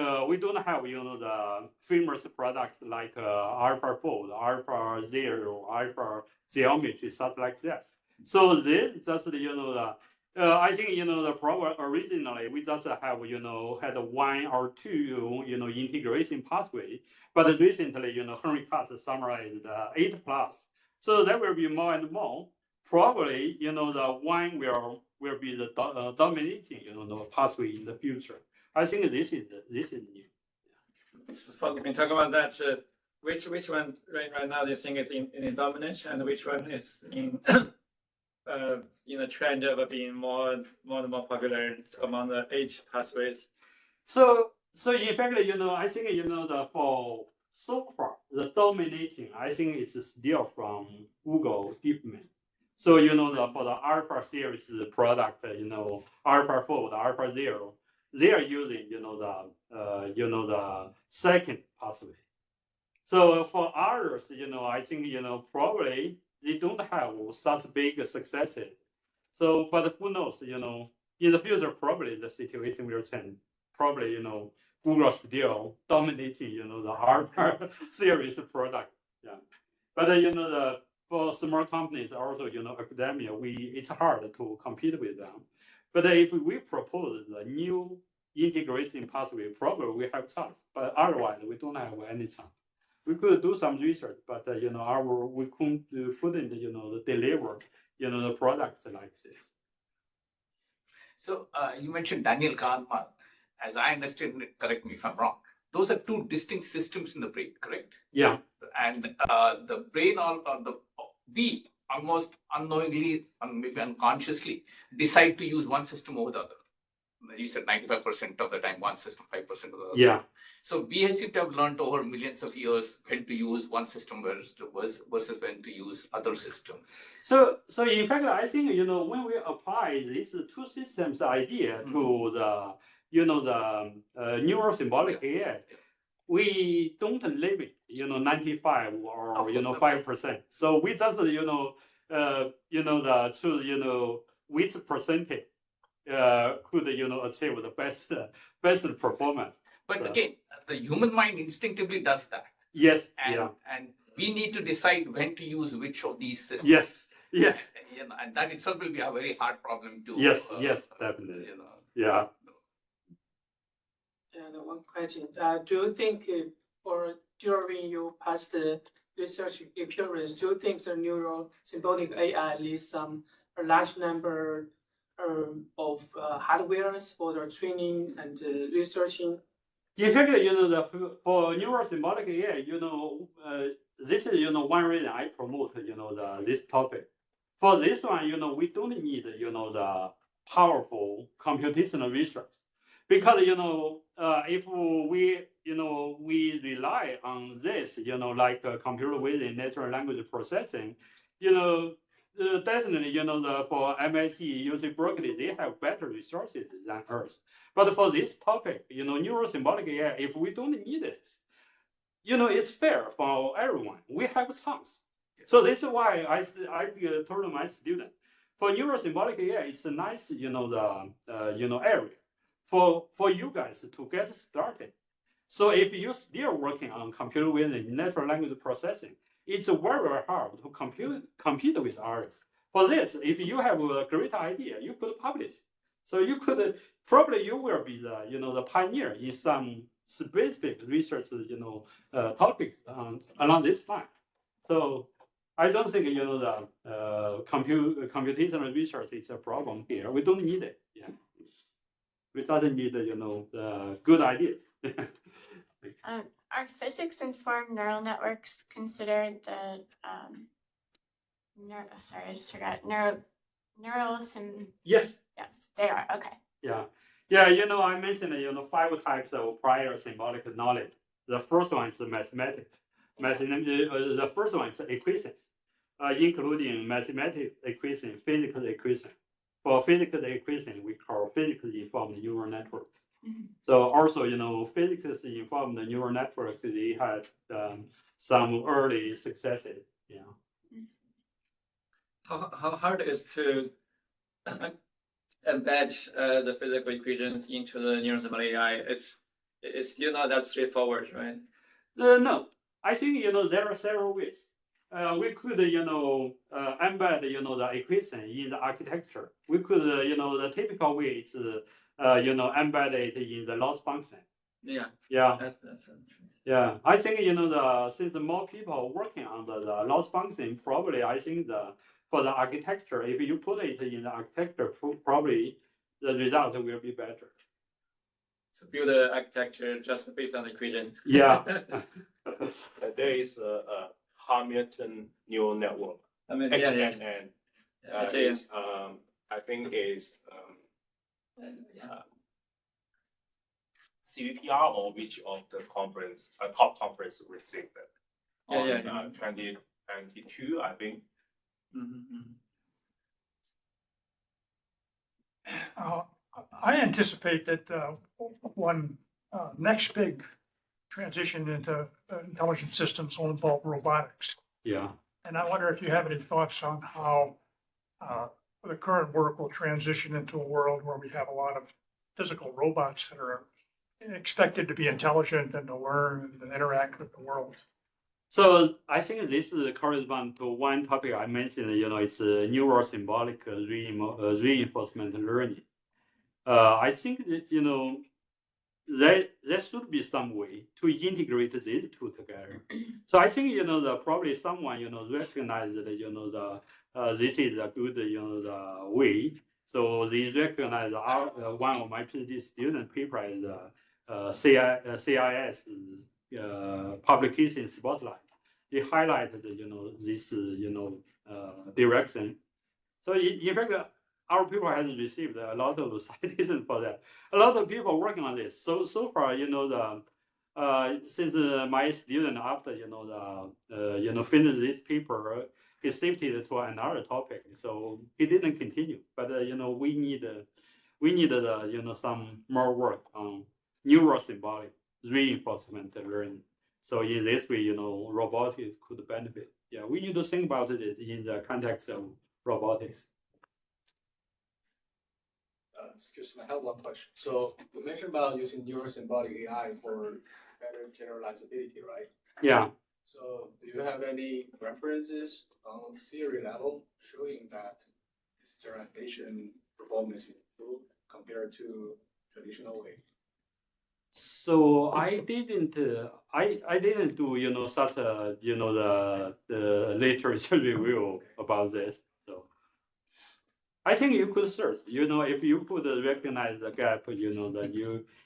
have the famous products like AlphaFold, AlphaZero, Alpha Geometry, stuff like that. So this just I think the problem originally we just have had one or two integration pathway, but recently Henry Katz summarized 8+. So there will be more and more. Probably the one will be the dominating pathway in the future. I think this is new.
So we can talk about that. Which one right now do you think is in dominance, and which one is in in a trend of being more and more popular among the age pathways?
So in fact I think for so far the dominating I think it's still from Google DeepMind. So for the Alpha series product AlphaFold, AlphaZero, they are using the second pathway. So for others I think probably they don't have such big successes. So but who knows in the future probably the situation will change. Probably Google still dominating the Alpha series product. Yeah, but for small companies also academia it's hard to compete with them. But if we propose the new integration pathway, probably we have chance. But otherwise we don't have any chance. We could do some research, but we couldn't deliver the products like this.
So you mentioned Daniel Kahneman. As I understand it, correct me if I'm wrong, those are two distinct systems in the brain, correct?
Yeah.
And the brain we almost unknowingly or maybe unconsciously decide to use one system over the other. You said 95% of the time one system, 5% of the other.
Yeah.
So we seem to have learned over millions of years when to use one system versus when to use other system.
So in fact, I think when we apply these two systems idea to the neurosymbolic AI, we don't limit 95 or 5%. So we just choose which percentage could achieve the best performance.
But again, the human mind instinctively does that.
Yes.
And we need to decide when to use which of these systems.
Yes.
And that itself will be a very hard problem to.
Yes, definitely. Yeah.
And one question: do you think, or during your past research experience, do you think the neurosymbolic AI needs some large number of hardwares for the training and researching?
In fact, for neurosymbolic AI, this is one reason I promote this topic. For this one, we don't need the powerful computational research. Because if we rely on this, like computer vision, natural language processing, definitely, for MIT, UC Berkeley, they have better resources than us. But for this topic, neurosymbolic AI, if we don't need it, it's fair for everyone. We have a chance. So this is why I told my student, for neurosymbolic AI, it's a nice, area for you guys to get started. So if you're still working on computer vision, natural language processing, it's very, very hard to compete with ours. For this, if you have a great idea, you could publish. So you could probably you will be the pioneer in some specific research topics along this line. So I don't think the computational research is a problem here. We don't need it. Yeah, we doesn't need good ideas.
Are physics-informed neural networks considered the I just forgot
Yes.
Yes, they are. Okay.
Yeah. I mentioned 5 types of prior symbolic knowledge. The first one is mathematics. The first one is equations, including mathematics equation, physical equation. For physical equation, we call physics-informed neural networks. So also, physics-informed neural networks, they had some early successes. Yeah.
How hard is to embed the physical equations into the neurosymbolic AI? It's still not that straightforward, right?
No, I think there are several ways. We could embed the equation in the architecture. We could the typical way is embed it in the loss function.
Yeah. That's
Yeah, I think since more people are working on the loss function, probably I think for the architecture, if you put it in the architecture, probably the result will be better.
So build the architecture just based on the equation.
Yeah.
There is a Hamilton neural network. HNN. I think is CVPR or which of the conference, top conference received it on 2022, I think.
I anticipate that one next big transition into intelligent systems will involve robotics.
Yeah.
And I wonder if you have any thoughts on how the current work will transition into a world where we have a lot of physical robots that are expected to be intelligent and to learn and interact with the world.
So I think this corresponds to one topic I mentioned. It's neurosymbolic reinforcement learning. I think that there should be some way to integrate these two together. So I think probably someone recognize that this is a good the way. So they recognize one of my PhD student paper is CIS publication spotlight. They highlighted this direction. So in fact, our people has received a lot of citations for that. A lot of people working on this. So far, since my student after finished this paper, he shifted to another topic. So he didn't continue. But we need some more work on neurosymbolic reinforcement learning. So in this way, robotics could benefit. Yeah, we need to think about it in the context of robotics.
Excuse me, I have one question. So you mentioned about using neurosymbolic AI for better generalizability, right?
Yeah.
So do you have any references on theory level showing that this generalization performance is improved compared to traditional way?
So I didn't do such a the literature review about this. So I think you could search. If you could recognize the gap, that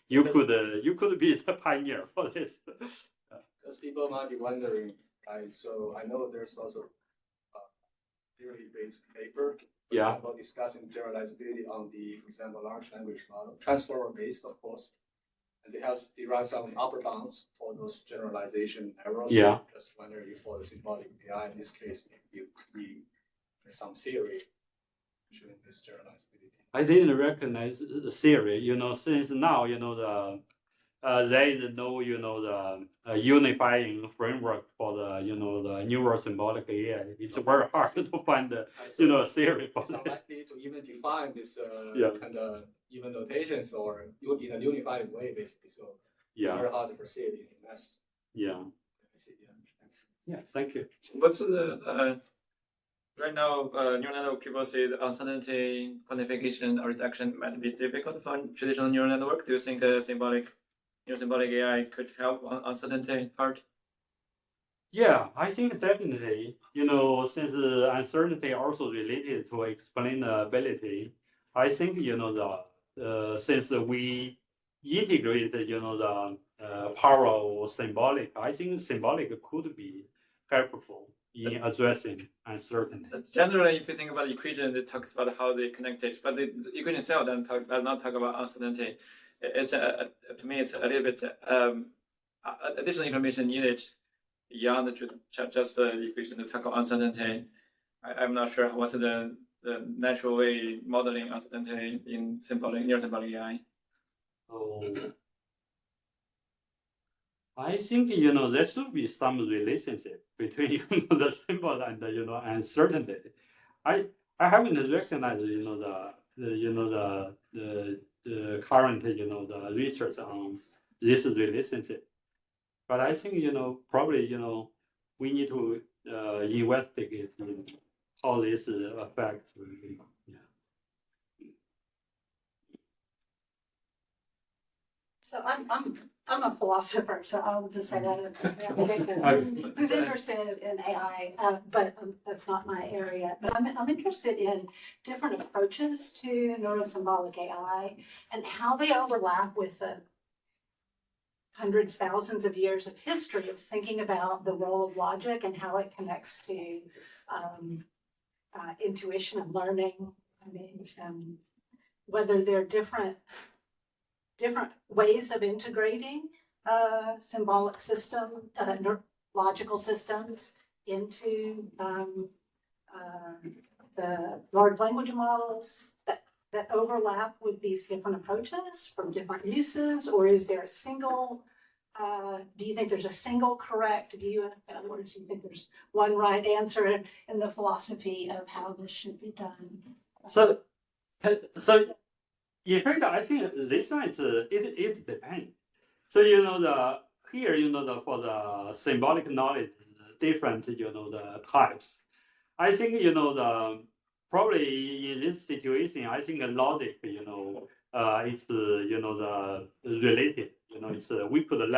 you could be the pioneer for this.
Because people might be wondering, right? So I know there's also a theory-based paper, For
Yeah.
example, discussing generalizability on the, for example, large language model, transformer based, of course. And they have derived some upper bounds for those generalization errors.
Yeah.
Just wondering if for the symbolic AI, in this case, you could be some theory showing this generalizability.
I didn't recognize the theory, since now, there is no, the unifying framework for the, the neurosymbolic AI. It's very hard to find the, a theory for
It's
this.
unlikely to even define this
Yeah.
kind of even notations or in a unified way, basically. So it's
Yeah.
very hard to proceed in mass.
Yeah.
I see, yeah, thanks.
Yeah. Thank you.
What's the right now? Neural network people say the uncertainty quantification or reduction might be difficult for traditional neural network. Do you think neurosymbolic AI could help on uncertainty part?
Yeah, I think definitely, since uncertainty also related to explainability, I think, since we integrate, the power of symbolic, I think symbolic could be helpful in addressing uncertainty.
Generally, if you think about equation, it talks about how they connected, but the equation itself does not talk about uncertainty. It's to me, it's a little bit additional information needed beyond just the equation to tackle uncertainty. I'm not sure what's the natural way modeling uncertainty in neurosymbolic AI.
Oh. I think, there should be some relationship between, the symbol and, uncertainty. I haven't recognized, the current, the research on this relationship. But I think, probably, we need to investigate how this affects, yeah.
So I'm a philosopher, so I'll just say that who's interested in AI, but that's not my area. But I'm interested in different approaches to neurosymbolic AI and how they overlap with the hundreds, thousands of years of history of thinking about the role of logic and how it connects to intuition and learning. I mean, whether they're different ways of integrating symbolic system, logical systems into the large language models that overlap with these different approaches from different uses, or is there a single, do you think there's a single correct view? In other words, do you think there's one right answer in the philosophy of how this should be done?
So in fact, I think this one is it depends. So here for the symbolic knowledge, different the types. I think probably in this situation, I think logic it's the related. It's we could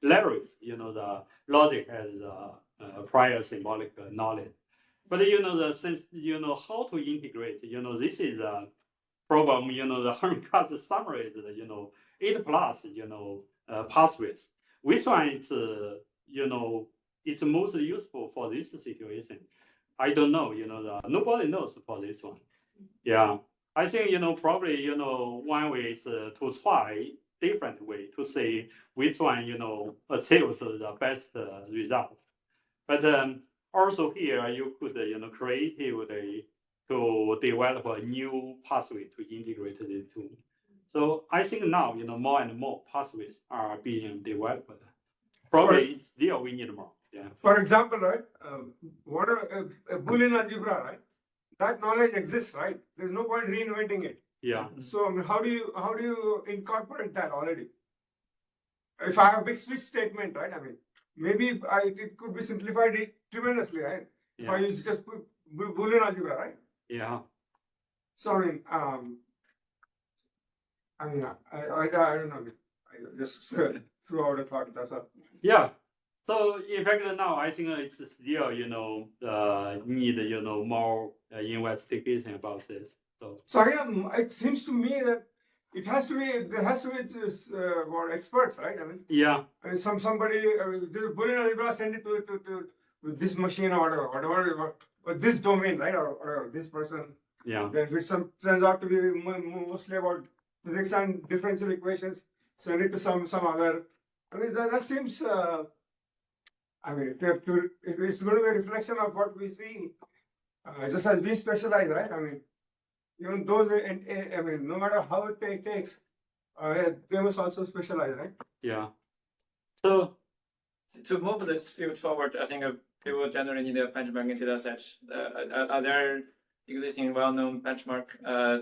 leverage the logic as prior symbolic knowledge. But since how to integrate, this is a problem, the Hermit summary is, 8+ pathways. Which one is, it's most useful for this situation? I don't know, nobody knows for this one. Yeah, I think, probably, one way is to try different way to see which one, achieves the best result. But also here, you could, creatively to develop a new pathway to integrate the two. So I think now, more and more pathways are being developed. Probably still we need more. Yeah.
For example, right, what a Boolean algebra, right? That knowledge exists, right? There's no point reinventing it.
Yeah.
So I mean, how do you incorporate that already? If I have a big switch statement, right? I mean, maybe it could be simplified tremendously, right?
Yeah.
If I use just Boolean algebra, right?
Yeah.
So I mean, I don't know. I just threw out a thought. That's all.
Yeah. So in fact, now I think it's still need more investigation about this.
So again, it seems to me that there has to be this experts, right? I mean,
yeah.
I mean, somebody this Boolean algebra send it to this machine or whatever, or this domain, right? Or this person
Yeah.
Then if it turns out to be mostly about physics and differential equations, send it to some other. I mean, that seems. I mean, if it's going to be a reflection of what we see, just as we specialize, right? I mean, even those, I mean, no matter how it takes, they must also specialize, right?
Yeah. So
to move this field forward, I think people generally need a benchmarking data set. Are there existing well-known benchmark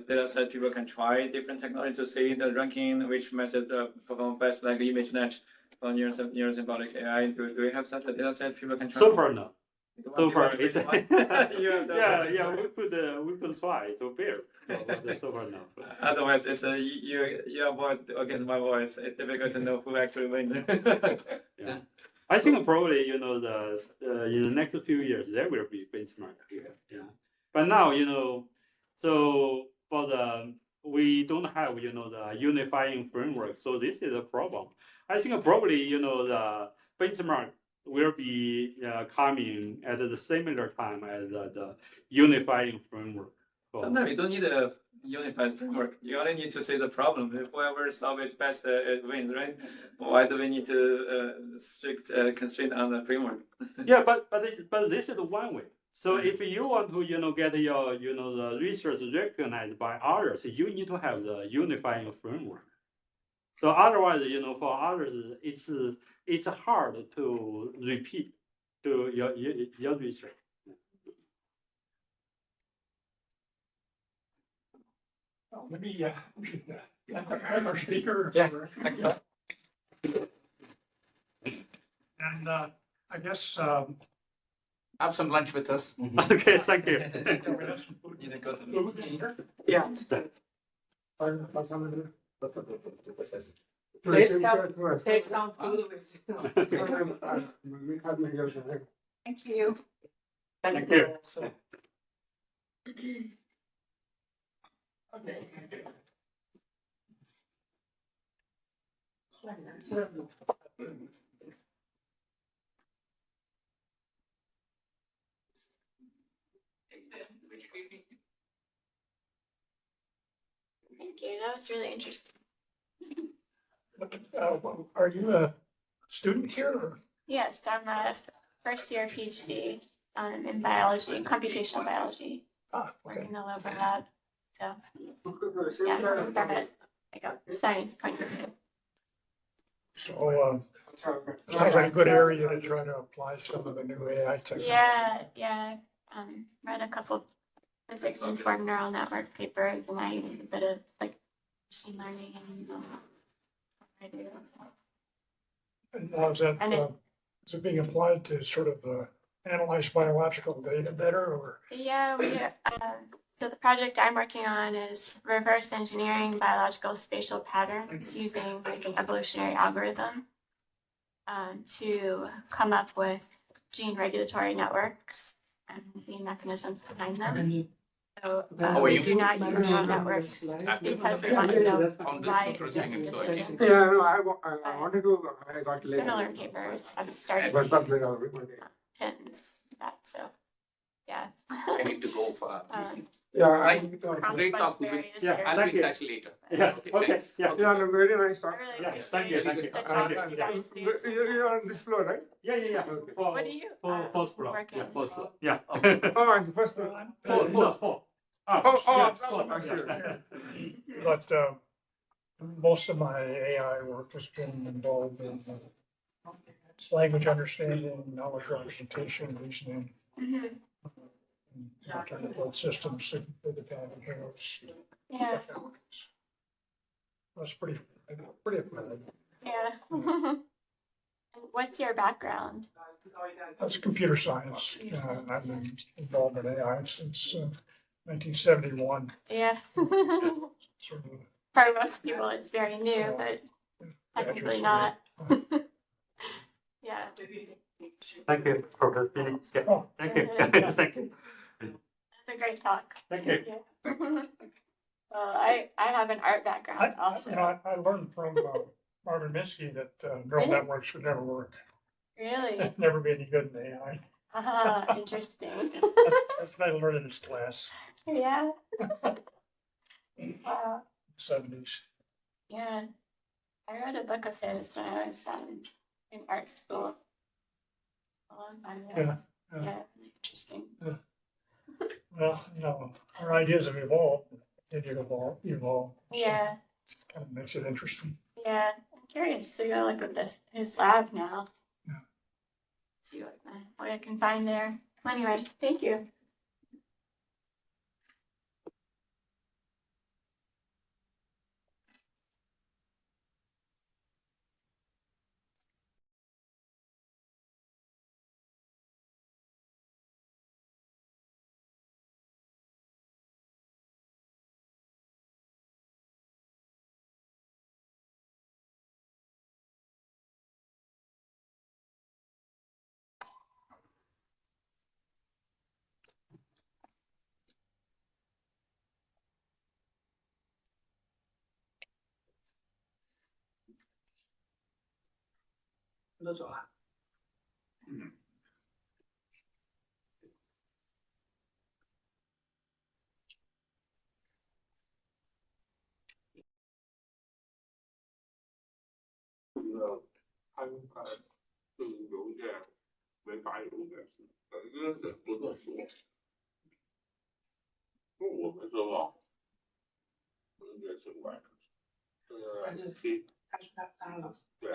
data set people can try different technology to see the ranking, which method perform best, like ImageNet or Neurosymbolic AI? Do we have such a data set people can try?
so far, no. So far, it's
yeah.
We could try to build, but so far, no.
Otherwise, it's your voice against my voice. It's difficult to know who actually wins.
Yeah. I think probably in the next few years there will be benchmark here. Yeah. But now so for we don't have the unifying framework, so this is a problem. I think probably the benchmark will be coming at the similar time as the unifying framework. So,
sometimes you don't need a unified framework. You only need to see the problem. If whoever solves it best, it wins, right? Why do we need to strict constraint on the framework?
yeah, but this is one way. So if you want to get your the research recognized by others, you need to have the unifying framework. So otherwise, for others, it's hard to repeat to your research.
Well, maybe we should have our speaker.
Yeah.
And I guess
Have some lunch with us.
Okay, thank you.
Yeah.
Take some food. Thank you.
Thank you.
Thank you. That was really interesting.
are you a student here? Or?
Yes, I'm a first year PhD in biology, computational biology,
Okay.
working all over lab. So yeah, from a science point of view.
So sounds like a good area to try to apply some of the new AI technology.
Yeah. Read a couple physics informed neural network papers, and I use a bit of like machine learning and I do.
And now is that is it being applied to sort of analyze biological data better, or?
Yeah, so the project I'm working on is reverse engineering biological spatial patterns using like an evolutionary algorithm to come up with gene regulatory networks and the mechanisms behind them. So we do not use neural networks because we want to know why it's doing this thing.
Yeah, no, I wanted to. I got later.
Similar papers have started
But
pins that, so yeah.
I need to go for.
yeah,
Great talk, Houbing.
Yeah,
I'll
thank
be
you.
in touch later.
Yeah, okay,
thanks.
yeah.
yeah, no, very nice
I
talk.
really
Yes, thank you,
appreciate
thank you.
the talks you guys do.
You're on this floor, right?
Yeah.
What do you
First floor.
work in?
First floor.
Yeah.
Oh, it's the first floor.
Four.
I see.
But most of my AI work has been involved in language understanding, knowledge representation, reasoning,
Mhm.
technical systems that depend on those.
Yeah,
That's pretty apparent.
yeah. And what's your background?
That's computer science. I've been involved in AI since 1971.
Yeah.
Sort of,
For most people, it's very new, but technically not. Yeah.
Thank you, Prof.
Oh,
Thank you. Thank you.
That's a great talk.
Thank you.
Well, I have an art background also.
I learned from Marvin Minsky that neural networks would never work.
Really?
Never be any good in AI.
Interesting.
That's what I learned in his class.
Yeah. Wow.
70s.
Yeah. I read a book of his when I was in art school. A long time ago.
Yeah, yeah.
Yeah. Interesting.
Well, you know, our ideas have evolved, continue to evolve. So
Yeah.
it kind of makes it interesting.
Yeah. I'm curious to go look at his lab now.
Yeah.
See what I can find there. Anyway, thank you.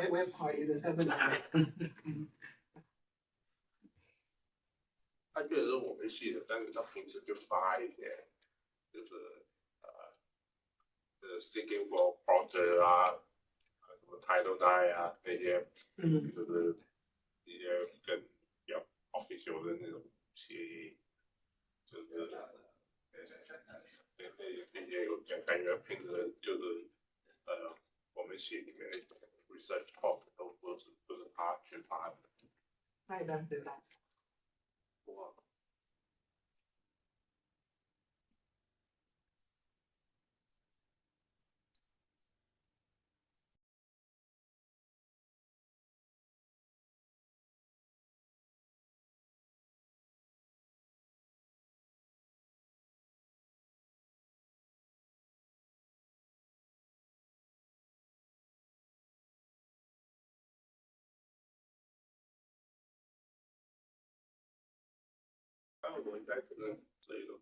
我也不好意思，他问
他确实是我们系的，但是他平时就发一些，就是seeking for project 啊，什么 title die 啊那些，就是一些跟比较 official 的那种协议，就是那些有感觉平时就是我们系里面的 research talk 都是他去发的。
那一般对吧？
我应该可能这种